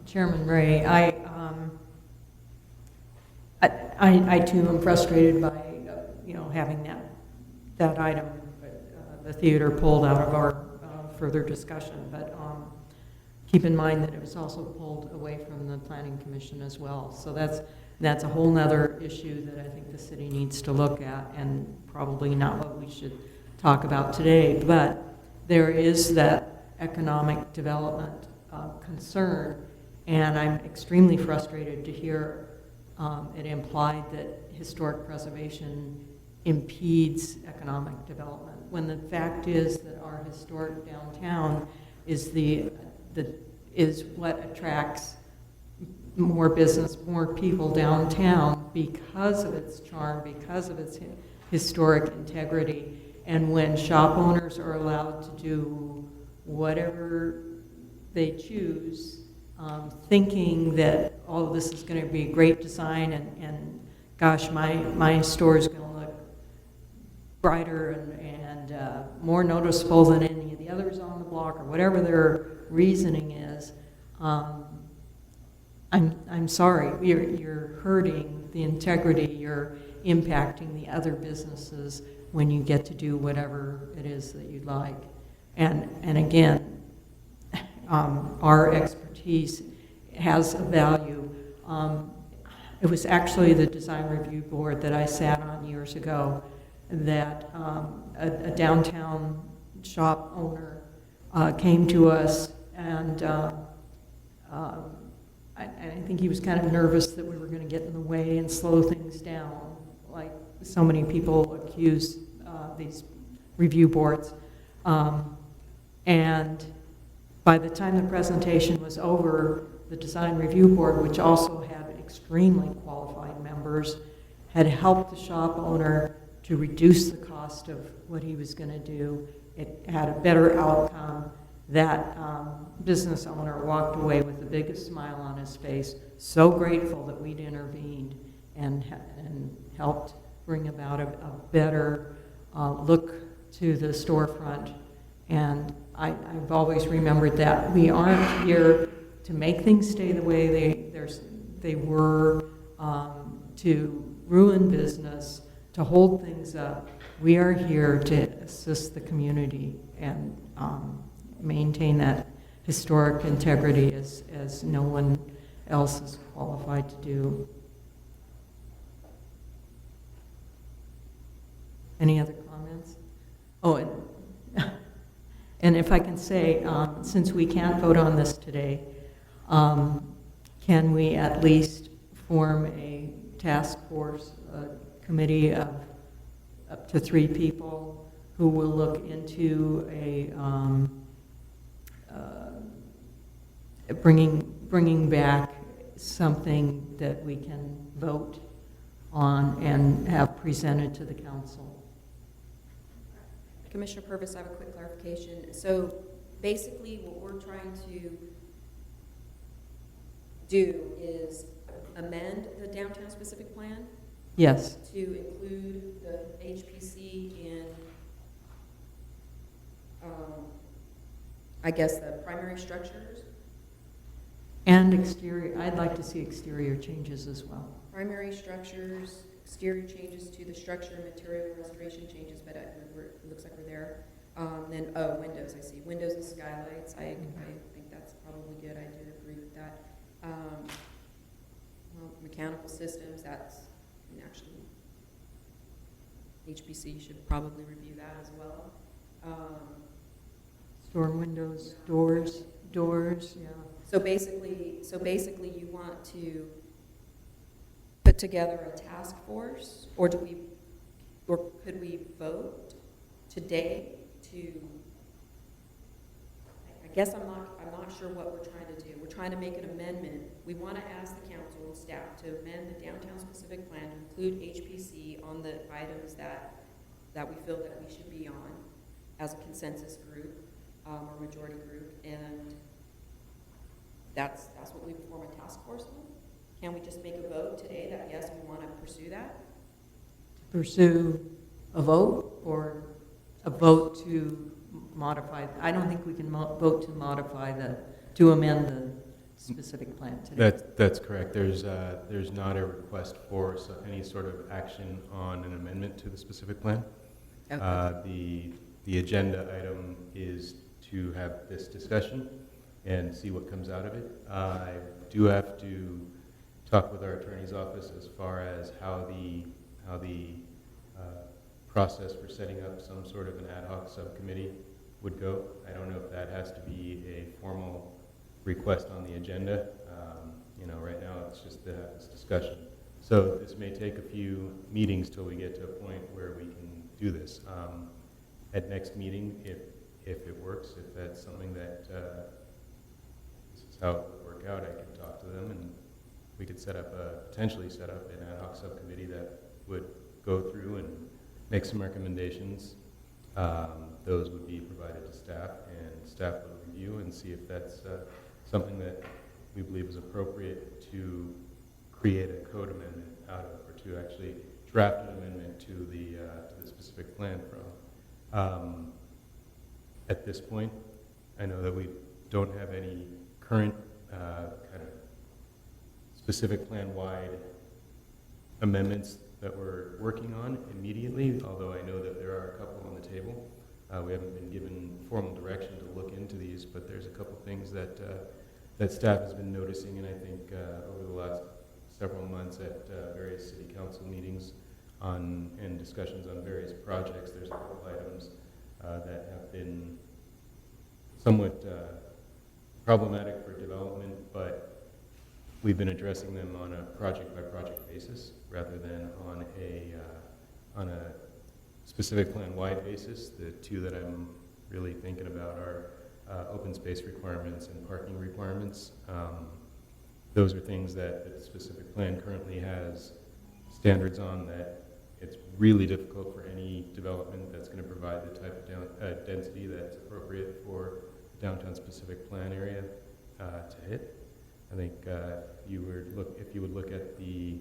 [SPEAKER 1] Chairman Ray, I too am frustrated by having that item, the theater, pulled out of our further discussion. But keep in mind that it was also pulled away from the Planning Commission as well. So that's a whole nother issue that I think the city needs to look at, and probably not what we should talk about today. But there is that economic development concern, And I'm extremely frustrated to hear it implied that historic preservation impedes economic development, when the fact is that our historic downtown is is what attracts more business, more people downtown because of its charm, because of its historic integrity. And when shop owners are allowed to do whatever they choose, thinking that, oh, this is going to be great design, and gosh, my store is going to look brighter and more noticeable than any of the others on the block, or whatever their reasoning is, I'm sorry, you're hurting the integrity, you're impacting the other businesses when you get to do whatever it is that you'd like. And again, our expertise has a value. It was actually the design review board that I sat on years ago that a downtown shop owner came to us, and I think he was kind of nervous that we were going to get in the way and slow things down, like so many people accuse these review boards. And by the time the presentation was over, the design review board, which also had extremely qualified members, had helped the shop owner to reduce the cost of what he was going to do. It had a better outcome. That business owner walked away with the biggest smile on his face, so grateful that we'd intervened and helped bring about a better look to the storefront. And I've always remembered that we aren't here to make things stay the way they were, to ruin business, to hold things up. We are here to assist the community and maintain that historic integrity as no one else is qualified to do. Any other comments? Oh, and if I can say, since we can't vote on this today, can we at least form a task force, a committee of up to 3 people who will look into bringing back something that we can vote on and have presented to the council?
[SPEAKER 4] Commissioner Purvis, I have a quick clarification. So basically what we're trying to do is amend the downtown specific plan
[SPEAKER 1] Yes.
[SPEAKER 4] to include the HPC in, I guess, the primary structures.
[SPEAKER 1] And exterior, I'd like to see exterior changes as well.
[SPEAKER 4] Primary structures, exterior changes to the structure, material restoration changes, but it looks like we're there. Then, windows, I see. Windows and skylights, I think that's probably good. I do agree with that. Well, mechanical systems, actually, HPC should probably review that as well.
[SPEAKER 1] Storm windows, doors, yeah.
[SPEAKER 4] So basically you want to put together a task force, or could we vote today to, I guess I'm not sure what we're trying to do. We're trying to make an amendment. We want to ask the council and staff to amend the downtown specific plan to include HPC on the items that we feel that we should be on as a consensus group or majority group, and that's what we form a task force on. Can we just make a vote today that yes, we want to pursue that?
[SPEAKER 1] Pursue a vote, or a vote to modify? I don't think we can vote to modify to amend the specific plan today.
[SPEAKER 5] That's correct. There's not a request for any sort of action on an amendment to the specific plan.
[SPEAKER 4] Okay.
[SPEAKER 5] The agenda item is to have this discussion and see what comes out of it. I do have to talk with our attorney's office as far as how the process for setting up some sort of an ad hoc subcommittee would go. I don't know if that has to be a formal request on the agenda. Right now it's just to have this discussion. So this may take a few meetings till we get to a point where we can do this. At next meeting, if it works, if that's something that this is how it would work out, I can talk to them and we could potentially set up an ad hoc subcommittee that would go through and make some recommendations. Those would be provided to staff, and staff would review and see if that's something that we believe is appropriate to create a code amendment out of, or to actually draft an amendment to the specific plan from. At this point, I know that we don't have any current kind of specific plan-wide amendments that we're working on immediately, although I know that there are a couple on the table. We haven't been given formal direction to look into these, but there's a couple things that staff has been noticing, and I think over the last several months at various city council meetings and discussions on various projects, there's a couple items that have been somewhat problematic for development, but we've been addressing them on a project-by-project basis rather than on a specific plan-wide basis. The two that I'm really thinking about are open space requirements and parking requirements. Those are things that the specific plan currently has standards on that it's really difficult for any development that's going to provide the type of density that's appropriate for downtown specific plan area to hit. I think if you would look at the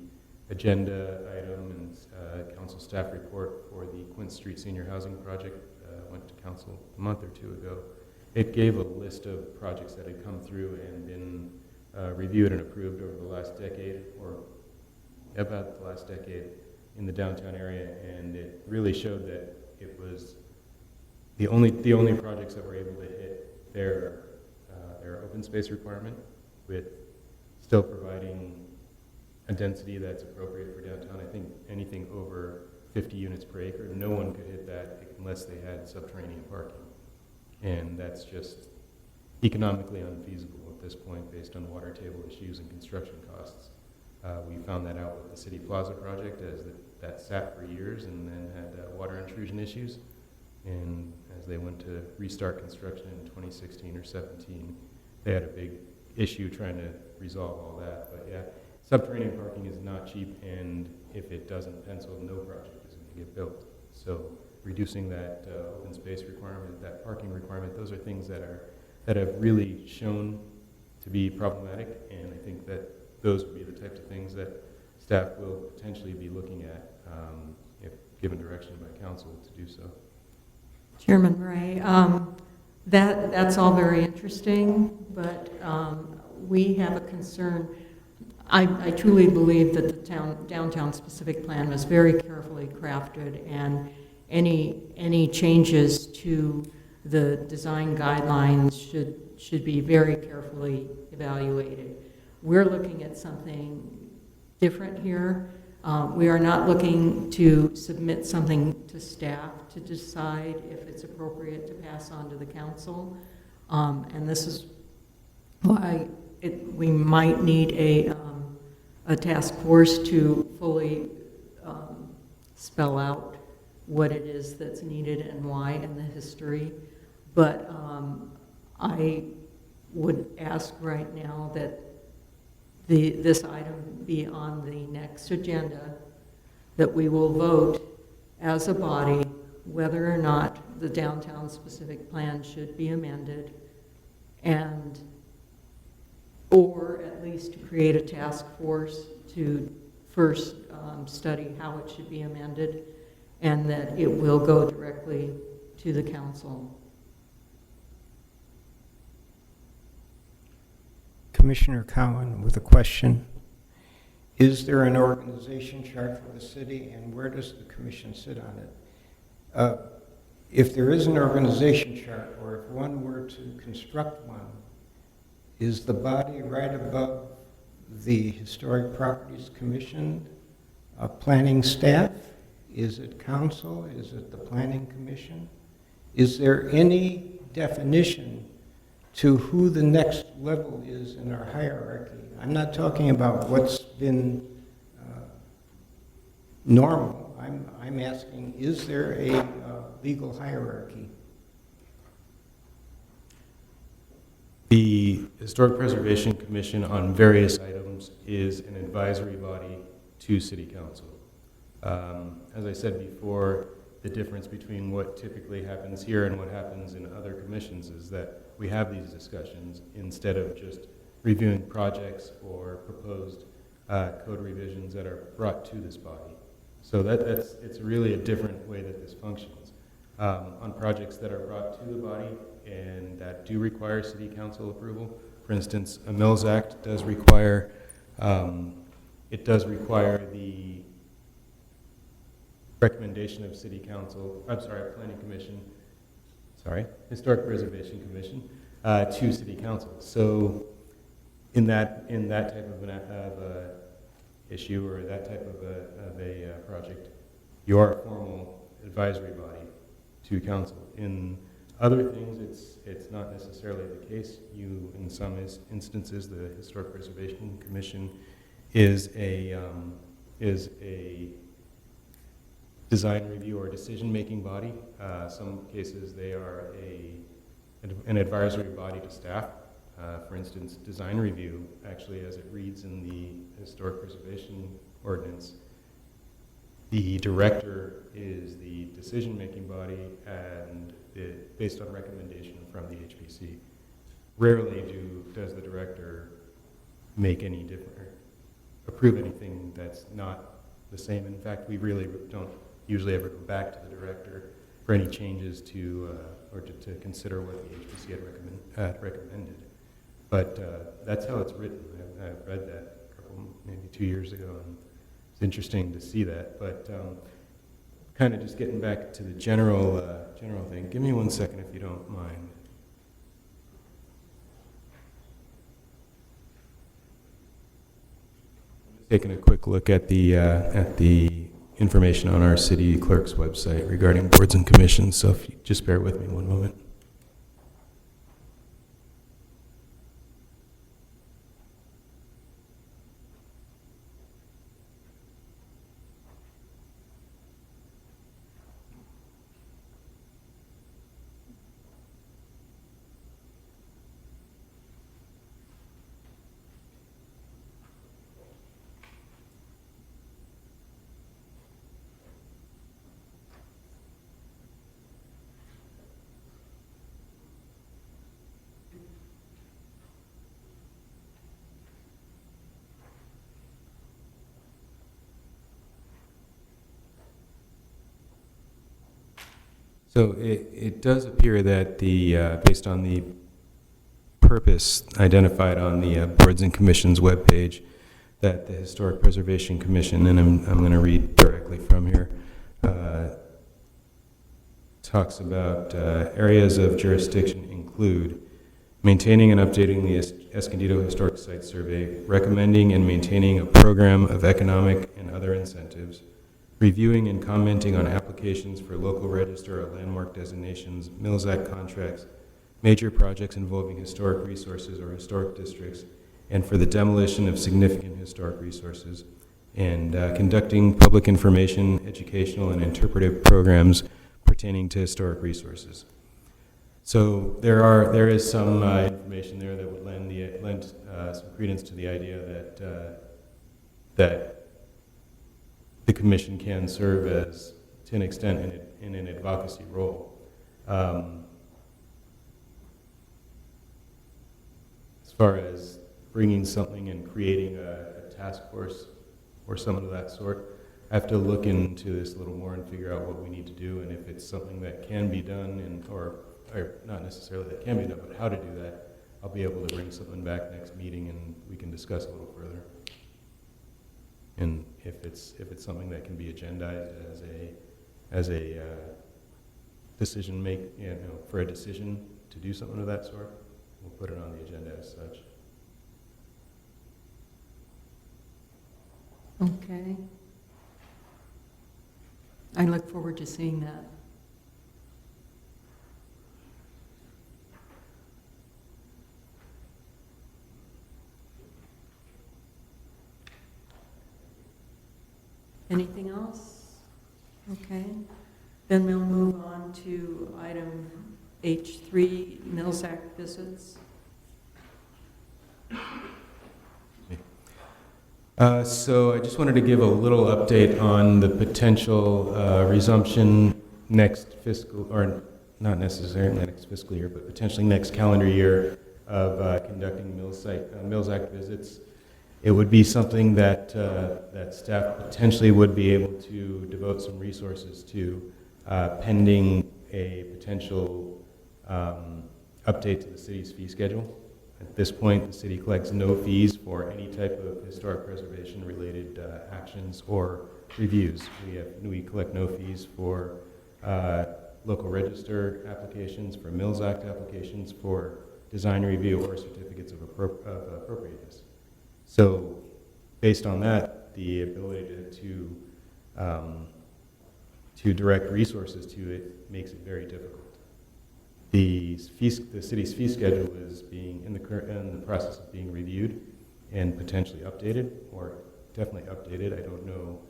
[SPEAKER 5] agenda item and council staff report for the Quince Street Senior Housing Project, went to council a month or two ago. It gave a list of projects that had come through and been reviewed and approved over the last decade, or about the last decade in the downtown area, and it really showed that it was the only projects that were able to hit their open space requirement with still providing a density that's appropriate for downtown. I think anything over 50 units per acre, no one could hit that unless they had subterranean parking. And that's just economically unfeasible at this point based on water table issues and construction costs. We found that out with the City Plaza project as that sat for years and then had water intrusion issues. And as they went to restart construction in 2016 or 17, they had a big issue trying to resolve all that. But yeah, subterranean parking is not cheap, and if it doesn't pencil, no project is going to get built. So reducing that open space requirement, that parking requirement, those are things that have really shown to be problematic, and I think that those would be the types of things that staff will potentially be looking at if given direction by council to do so.
[SPEAKER 1] Chairman Ray, that's all very interesting, but we have a concern. I truly believe that the downtown specific plan was very carefully crafted, and any changes to the design guidelines should be very carefully evaluated. We're looking at something different here. We are not looking to submit something to staff to decide if it's appropriate to pass on to the council. And this is why we might need a task force to fully spell out what it is that's needed and why and the history. But I would ask right now that this item be on the next agenda, that we will vote as a body whether or not the downtown specific plan should be amended, and or at least to create a task force to first study how it should be amended, and that it will go directly to the council.
[SPEAKER 3] Commissioner Cowan with a question. Is there an organization chart for the city, and where does the commission sit on it? If there is an organization chart, or if one were to construct one, is the body right above the Historic Properties Commission planning staff? Is it council? Is it the planning commission? Is there any definition to who the next level is in our hierarchy. I'm not talking about what's been normal. I'm asking, is there a legal hierarchy?
[SPEAKER 5] The Historic Preservation Commission on various items is an advisory body to City Council. As I said before, the difference between what typically happens here and what happens in other commissions is that we have these discussions instead of just reviewing projects or proposed code revisions that are brought to this body. So it's really a different way that this functions. On projects that are brought to the body and that do require City Council approval, for instance, a Mills Act does require, the recommendation of City Council, Planning Commission, Historic Preservation Commission, to City Council. So in that type of an issue or that type of a project, you are a formal advisory body to council. In other things, it's not necessarily the case. You, in some instances, the Historic Preservation Commission is a design review or decision-making body. Some cases they are an advisory body to staff. For instance, design review, actually, as it reads in the Historic Preservation Ordinance, the director is the decision-making body and based on recommendation from the HPC. Rarely does the director make any different, approve anything that's not the same. In fact, we really don't usually ever go back to the director for any changes to consider what the HPC had recommended. But that's how it's written. I've read that maybe 2 years ago, and it's interesting to see that. But kind of just getting back to the general thing. Give me 1 second if you don't mind. Taking a quick look at the information on our city clerk's website regarding boards and commissions. So if you just bear with me 1 moment. So it does appear that based on the purpose identified on the Boards and Commissions webpage, that the Historic Preservation Commission, and I'm going to read directly from here, talks about areas of jurisdiction include maintaining and updating the Escondido Historic Site Survey, recommending and maintaining a program of economic and other incentives, reviewing and commenting on applications for local register or landmark designations, Mills Act contracts, major projects involving historic resources or historic districts, and for the demolition of significant historic resources, and conducting public information, educational, and interpretive programs pertaining to historic resources. So there is some information there that would lend some credence to the idea that the commission can serve as, to an extent, in an advocacy role. As far as bringing something and creating a task force or something of that sort, I have to look into this a little more and figure out what we need to do, and if it's something that can be done, or not necessarily that can be done, but how to do that. I'll be able to bring something back next meeting, and we can discuss a little further. And if it's something that can be agendized as a decision for a decision to do something of that sort, we'll put it on the agenda as such.
[SPEAKER 1] Okay. I look forward to seeing that. Okay, then we'll move on to item H3, Mills Act visits.
[SPEAKER 5] So I just wanted to give a little update on the potential resumption next fiscal, or not necessarily next fiscal year, but potentially next calendar year of conducting Mills Act visits. It would be something that that staff potentially would be able to devote some resources to, pending a potential update to the city's fee schedule. At this point, the city collects no fees for any type of historic preservation-related actions or reviews. We collect no fees for local register applications, for Mills Act applications, for design review, or certificates of appropriateness. So, based on that, the ability to direct resources to it makes it very difficult. The city's fee schedule is being in the process of being reviewed and potentially updated, or definitely updated. I don't know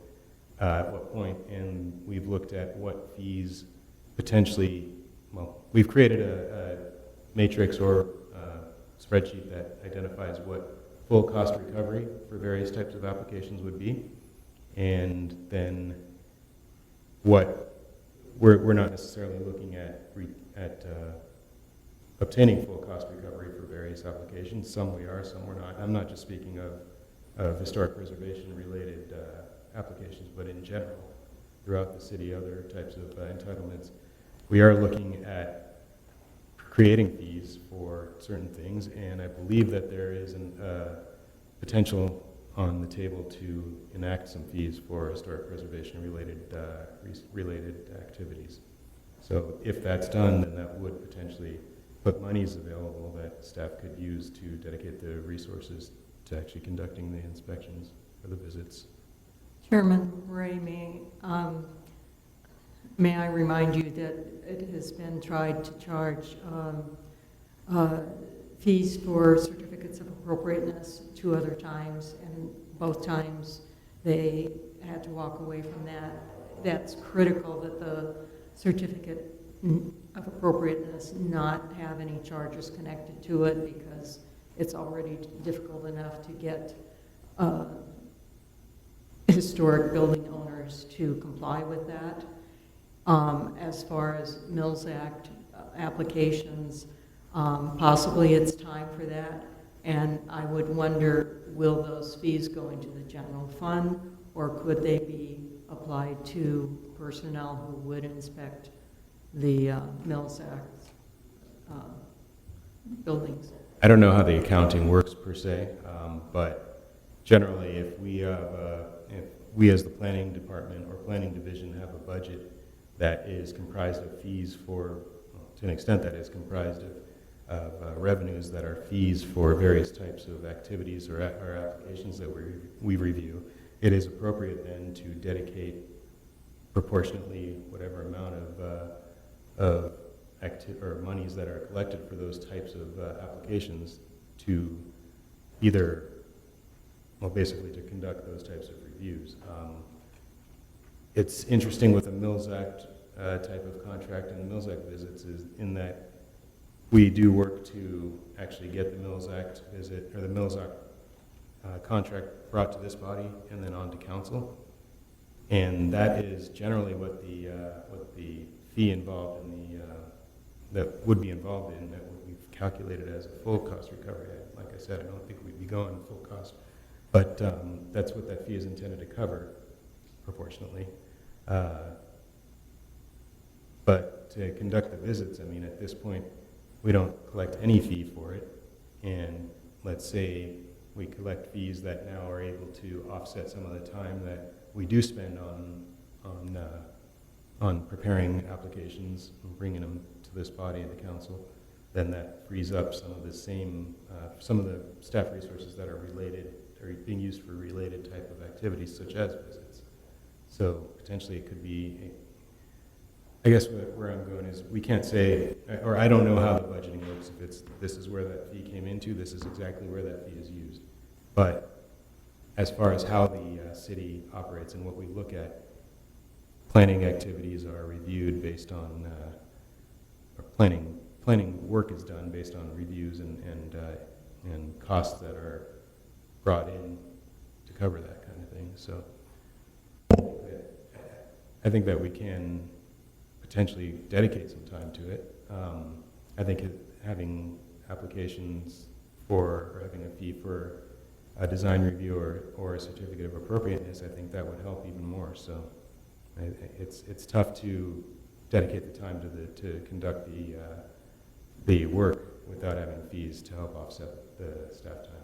[SPEAKER 5] at what point. And we've looked at what fees potentially. Well, we've created a matrix or spreadsheet that identifies what full cost recovery for various types of applications would be, and then what we're not necessarily looking at obtaining full cost recovery for various applications. Some we are, some we're not. I'm not just speaking of historic preservation related applications, but in general, throughout the city, other types of entitlements. We are looking at creating fees for certain things, and I believe that there is a potential on the table to enact some fees for historic preservation related activities. So if that's done, then that would potentially put monies available that staff could use to dedicate the resources to actually conducting the inspections or the visits.
[SPEAKER 1] Chairman Ray, may I remind you that it has been tried to charge fees for certificates of appropriateness 2 other times, and both times they had to walk away from that. That's critical that the certificate of appropriateness not have any charges connected to it, because it's already difficult enough to get historic building owners to comply with that. As far as Mills Act applications, possibly it's time for that, and I would wonder, will those fees go into the general fund, or could they be applied to personnel who would inspect the Mills Act buildings?
[SPEAKER 5] I don't know how the accounting works per se, but generally, if we as the planning department or planning division have a budget that is comprised of fees for, to an extent that is comprised of revenues that are fees for various types of activities or applications that we review, it is appropriate then to dedicate proportionately whatever amount of monies that are collected for those types of applications to either, well, basically to conduct those types of reviews. It's interesting with a Mills Act type of contract and the Mills Act visits is in that we do work to actually get the Mills Act visit or the Mills Act contract brought to this body and then on to council, and that is generally what the fee involved in that would be involved in that would be calculated as a full cost recovery. Like I said, I don't think we'd be going full cost, but that's what that fee is intended to cover proportionately. But to conduct the visits, I mean, at this point, we don't collect any fee for it, and let's say we collect fees that now are able to offset some of the time that we do spend on preparing applications and bringing them to this body and the council, then that frees up some of the staff resources that are related or being used for related type of activities such as visits. So potentially it could be, I guess where I'm going is we can't say, or I don't know how the budgeting works, if it's this is where that fee came into, this is exactly where that fee is used. But as far as how the city operates and what we look at, planning activities are reviewed based on, or planning work is done based on reviews and costs that are brought in to cover that kind of thing. So I think that we can potentially dedicate some time to it. I think having applications for, or having a fee for a design review or a certificate of appropriateness, I think that would help even more. So it's tough to dedicate the time to conduct the work without having fees to help offset the staff time.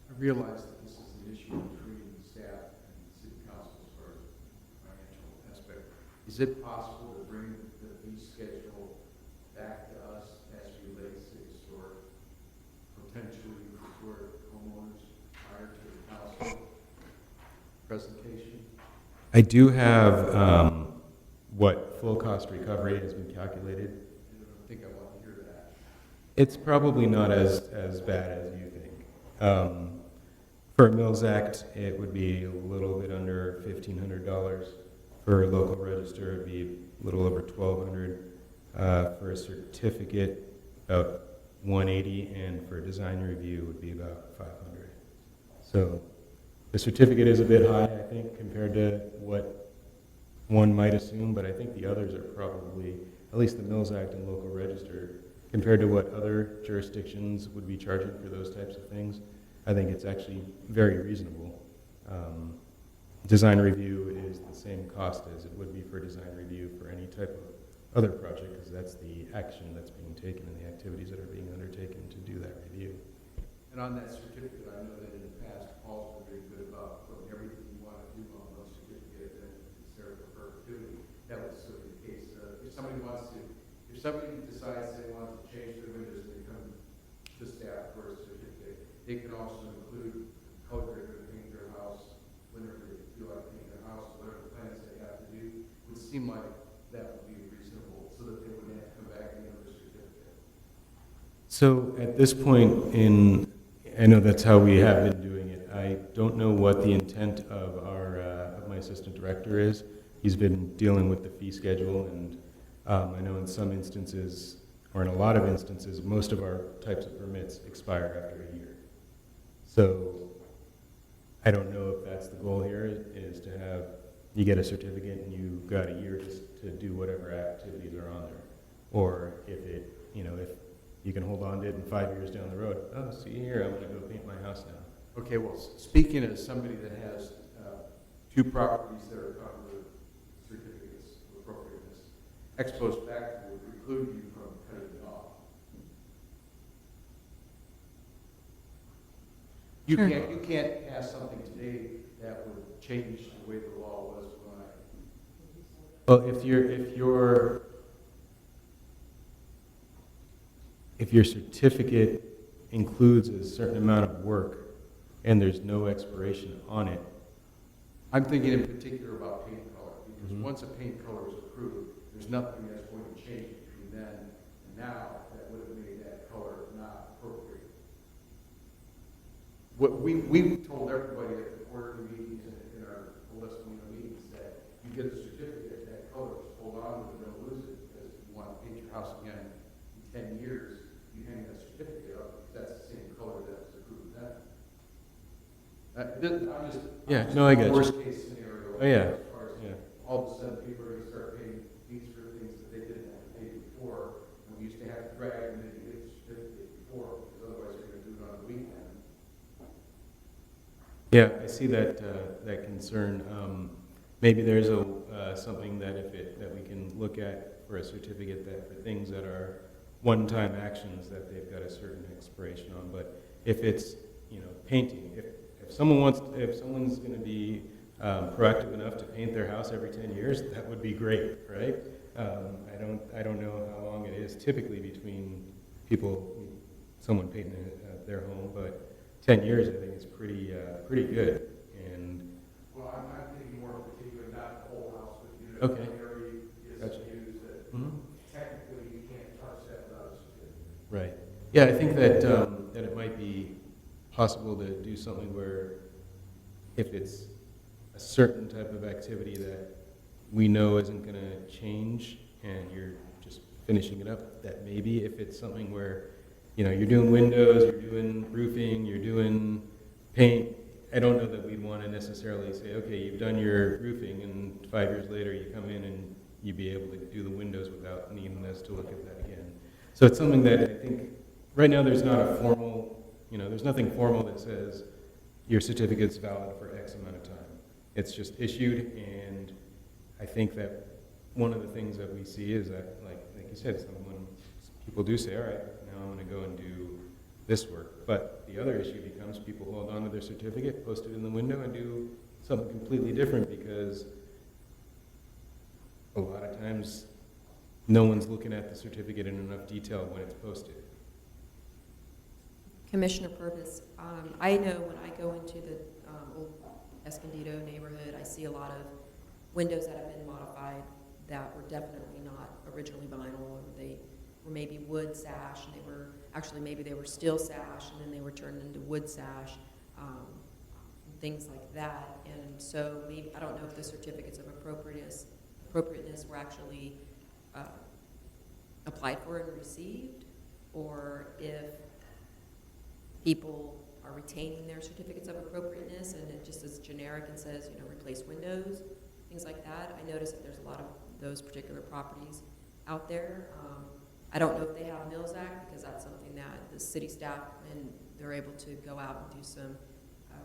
[SPEAKER 8] I realize that this is an issue between staff and city council as far as the financial aspect. Is it possible to bring the fee schedule back to us as relates to historic, potentially historic homeowners prior to the council presentation?
[SPEAKER 5] I do have what full cost recovery has been calculated.
[SPEAKER 8] I don't think I want to hear that.
[SPEAKER 5] It's probably not as bad as you think. For a Mills Act, it would be a little bit under $1,500. For a local register, it would be a little over $1,200. For a certificate, about $180, and for a design review, it would be about $500. So the certificate is a bit high, I think, compared to what one might assume, but I think the others are probably, at least the Mills Act and local register, compared to what other jurisdictions would be charging for those types of things, I think it's actually very reasonable. Design review is the same cost as it would be for design review for any type of other project, because that's the action that's being taken and the activities that are being undertaken to do that review.
[SPEAKER 8] And on that certificate, I know that in the past, Paul's been very good about putting everything you want to do on those certificates and it's there for perpetuity. That was certainly the case. If somebody decides they want to change their windows and they come to staff for a certificate, they can also include color they're going to paint their house, whenever they feel like painting their house, whatever plans they have to do. It would seem like that would be reasonable so that they wouldn't have to come back and get another certificate.
[SPEAKER 5] So at this point I know that's how we have been doing it. I don't know what the intent of of my assistant director is. He's been dealing with the fee schedule, and I know in some instances, or in a lot of instances, most of our types of permits expire after a year. So I don't know if that's the goal here, is to have, you get a certificate and you've got a year just to do whatever activities are on there. Or if if you can hold on to it in 5 years down the road, oh, see here, I'm going to go paint my house now.
[SPEAKER 8] Okay, well, speaking as somebody that has two properties that are covered with certificates of appropriateness, ex post facto would preclude you from cutting it off. You can't pass something today that would change the way the law was when
[SPEAKER 5] Well, if your certificate includes a certain amount of work and there's no expiration on it,
[SPEAKER 8] I'm thinking in particular about paint color, because
[SPEAKER 5] Mhm.
[SPEAKER 8] once a paint color is approved, there's nothing that's going to change between then and now that would have made that color not appropriate. What we told everybody at the quarterly meetings and in our meetings that you get a certificate, that color, just hold on to it, don't lose it, because if you want to paint your house again in 10 years, you hang that certificate up, because that's the same color that was approved then.
[SPEAKER 5] I get you.
[SPEAKER 8] Worst case scenario.
[SPEAKER 5] Oh, yeah.
[SPEAKER 8] As far as all of a sudden people are going to start paying fees for things that they didn't have to pay before. And we used to have to drag them in to get the certificate before, because otherwise they're going to do it on the weekend.
[SPEAKER 5] Yeah, I see that concern. Maybe there's something that that we can look at for a certificate that for things that are one-time actions that they've got a certain expiration on. But if it's painting, if someone's going to be proactive enough to paint their house every 10 years, that would be great, right? I don't know how long it is typically between someone painting their home, but 10 years I think is pretty good. And
[SPEAKER 8] Well, I'm thinking more particularly not the whole house, but
[SPEAKER 5] Okay.
[SPEAKER 8] the area is
[SPEAKER 5] Gotcha.
[SPEAKER 8] used that technically you can't touch that without a certificate.
[SPEAKER 5] right, yeah, I think that that it might be possible to do something where if it's a certain type of activity that we know isn't going to change, and you're just finishing it up, that maybe if it's something where, you know, you're doing windows, you're doing roofing, you're doing paint, I don't know that we'd want to necessarily say, okay, you've done your roofing, and 5 years later you come in and you'd be able to do the windows without needing us to look at that again. So it's something that I think, right now there's not a formal, you know, there's nothing formal that says your certificate's valid for X amount of time. It's just issued, and I think that one of the things that we see is that, like you said, when people do say, all right, now I'm going to go and do this work. But the other issue becomes people hold on to their certificate, post it in the window, and do something completely different, because a lot of times no one's looking at the certificate in enough detail when it's posted.
[SPEAKER 4] Commissioner Purvis, I know when I go into the old Escondido neighborhood, I see a lot of windows that have been modified that were definitely not originally vinyl, or they were maybe wood sash, and they were actually, maybe they were steel sash, and then they were turned into wood sash, things like that. And so maybe, I don't know if the certificates of appropriateness were actually applied for and received, or if people are retaining their certificates of appropriateness and it just is generic and says, you know, replace windows, things like that. I noticed that there's a lot of those particular properties out there. I don't know if they have Mills Act, because that's something that the city staff, and they're able to go out and do some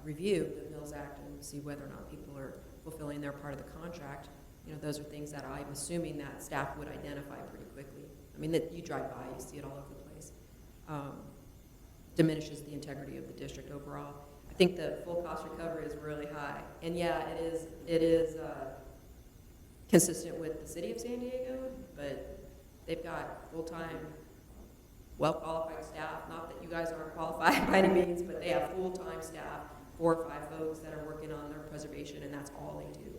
[SPEAKER 4] review of the Mills Act and see whether or not people are fulfilling their part of the contract. You know, those are things that I'm assuming that staff would identify pretty quickly. I mean, that you drive by, you see it all over the place. Diminishes the integrity of the district overall. I think the full cost recovery is really high. And yeah, it is consistent with the city of San Diego, but they've got full-time, well-qualified staff. Not that you guys aren't qualified by any means, but they have full-time staff, 4 or 5 folks that are working on their preservation, and that's all they do.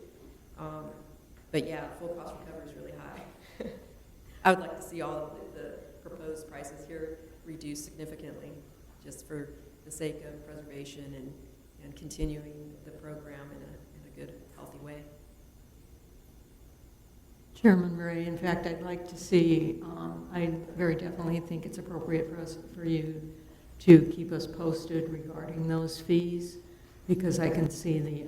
[SPEAKER 4] But yeah, full cost recovery is really high. I would like to see all of the proposed prices here reduced significantly, just for the sake of preservation and continuing the program in a good, healthy way.
[SPEAKER 1] Chairman Murray, in fact, I'd like to see, I very definitely think it's appropriate for you to keep us posted regarding those fees, because I can see the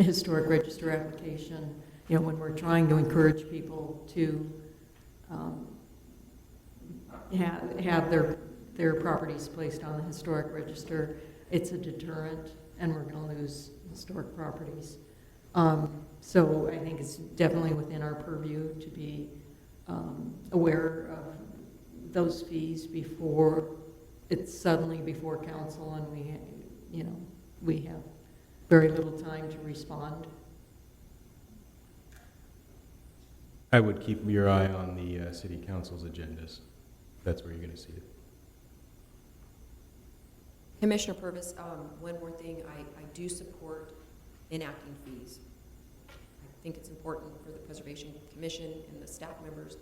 [SPEAKER 1] historic register application, you know, when we're trying to encourage people to have their properties placed on the historic register, it's a deterrent, and we're going to lose historic properties. So I think it's definitely within our purview to be aware of those fees before it's suddenly before council, and we have very little time to respond.
[SPEAKER 5] I would keep your eye on the city council's agendas. That's where you're going to see it.
[SPEAKER 4] Commissioner Purvis, one more thing, I do support enacting fees. I think it's important for the Preservation Commission and the staff members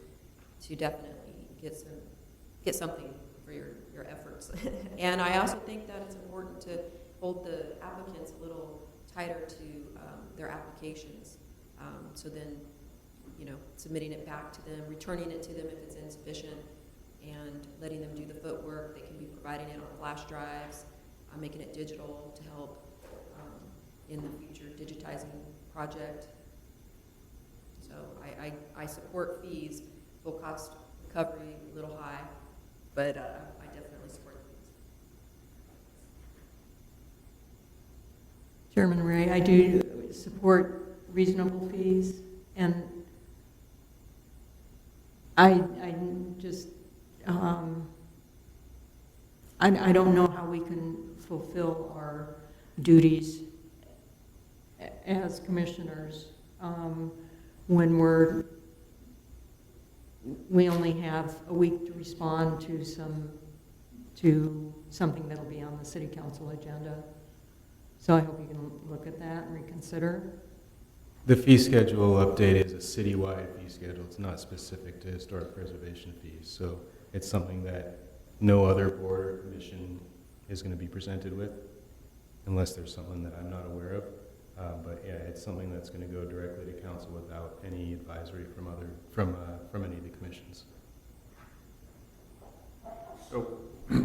[SPEAKER 4] to definitely get something for your efforts. And I also think that it's important to hold the applicants a little tighter to their applications. So then, you know, submitting it back to them, returning it to them if it's insufficient, and letting them do the footwork. They can be providing it on flash drives, making it digital to help in the future digitizing project. So I support fees, full cost recovery, a little high, but I definitely support fees.
[SPEAKER 1] Chairman Ray, I do support reasonable fees, and I just I don't know how we can fulfill our duties as commissioners when we only have a week to respond to something that'll be on the city council agenda. So I hope you can look at that and reconsider.
[SPEAKER 5] The fee schedule update is a citywide fee schedule. It's not specific to historic preservation fees. So it's something that no other board or commission is going to be presented with, unless there's someone that I'm not aware of. But yeah, it's something that's going to go directly to council without any advisory from any of the commissions.
[SPEAKER 8] So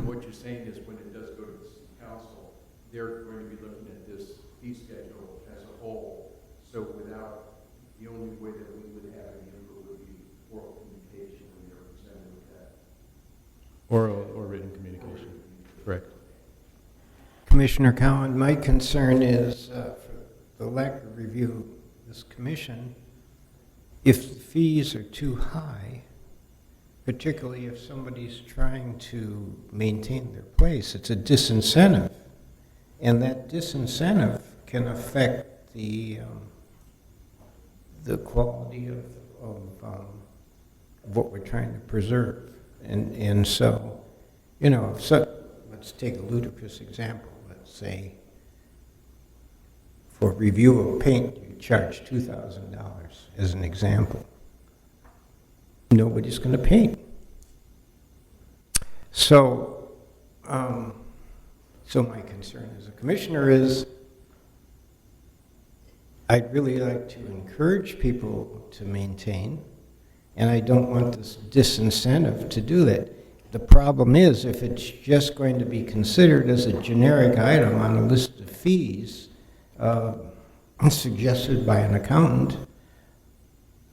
[SPEAKER 8] what you're saying is when it does go to the city council, they're going to be looking at this fee schedule as a whole. So without, the only way that we would have any input would be oral communication when they're presented with that.
[SPEAKER 5] Oral or written communication, correct.
[SPEAKER 3] Commissioner Cowan, my concern is for the lack of review of this commission, if the fees are too high, particularly if somebody's trying to maintain their place, it's a disincentive. And that disincentive can affect the quality of what we're trying to preserve. And so, you know, let's take a ludicrous example. Let's say for review of paint, you charge $2,000 as an example. Nobody's going to paint. So, so my concern as a commissioner is I'd really like to encourage people to maintain, and I don't want this disincentive to do that. The problem is if it's just going to be considered as a generic item on a list of fees suggested by an accountant,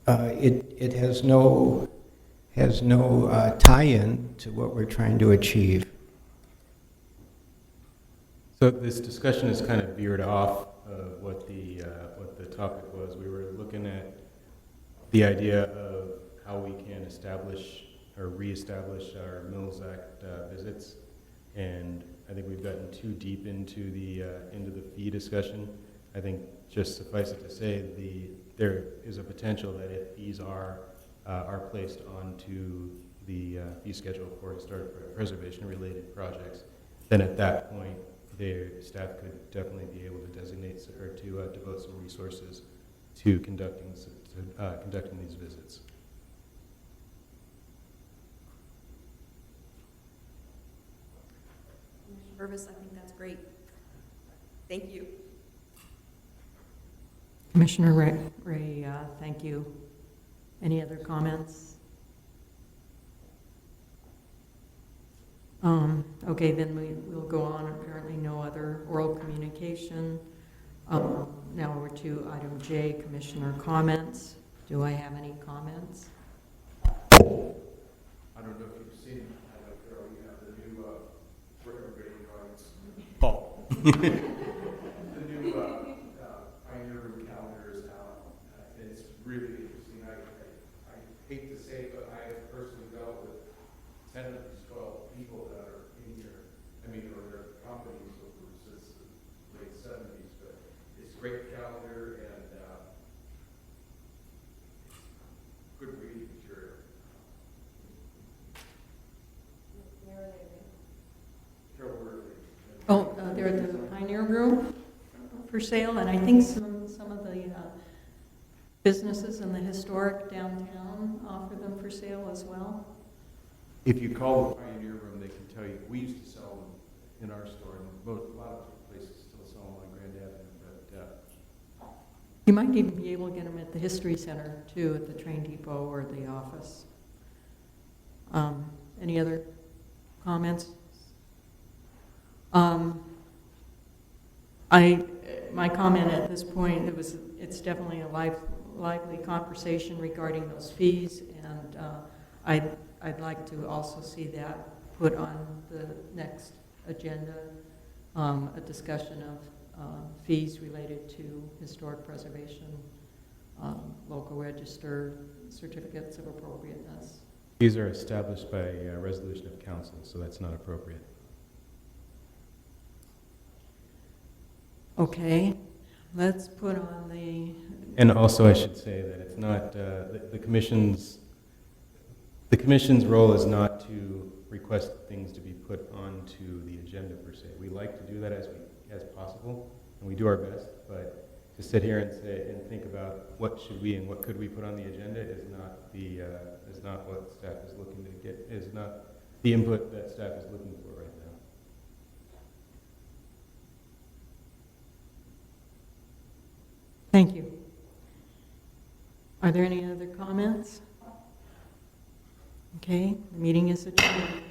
[SPEAKER 3] it has no tie-in to what we're trying to achieve.
[SPEAKER 5] So this discussion is kind of veered off of what the topic was. We were looking at the idea of how we can establish or reestablish our Mills Act visits, and I think we've gotten too deep into the fee discussion. I think just suffice it to say there is a potential that if fees are placed onto the fee schedule for historic preservation related projects, then at that point their staff could definitely be able to designate or to devote some resources to conducting these visits.
[SPEAKER 4] Commissioner Purvis, I think that's great. Thank you.
[SPEAKER 1] Commissioner Ray, thank you. Any other comments? Okay, then we'll go on. Apparently no other oral communication. Now we're to item J, Commissioner comments. Do I have any comments?
[SPEAKER 8] I don't know if you've seen, Carol, you have the new, for everybody drawings. Paul. The new Pioneer Room calendar is out, and it's really interesting. I hate to say it, but I have personally dealt with 10 of these 12 people that are in here. I mean, or their companies since the late 70s, but it's a great calendar and good reading material. Carol Worthy.
[SPEAKER 1] Oh, they're at the Pioneer Room for sale, and I think some of the businesses in the historic downtown offer them for sale as well.
[SPEAKER 8] If you call the Pioneer Room, they can tell you, we used to sell them in our store, and a lot of places still sell them on Grand Avenue, but
[SPEAKER 1] You might even be able to get them at the History Center, too, at the train depot or the office. Any other comments? My comment at this point, it's definitely a lively conversation regarding those fees, and I'd like to also see that put on the next agenda, a discussion of fees related to historic preservation, local register, certificates of appropriateness.
[SPEAKER 5] These are established by a resolution of council, so that's not appropriate.
[SPEAKER 1] Okay, let's put on the...
[SPEAKER 5] And also I should say that it's not, the commission's role is not to request things to be put onto the agenda per se. We like to do that as possible, and we do our best, but to sit here and say and think about what should we and what could we put on the agenda is not what staff is looking to get, is not the input that staff is looking for right now.
[SPEAKER 1] Thank you. Are there any other comments? Okay, the meeting is adjourned.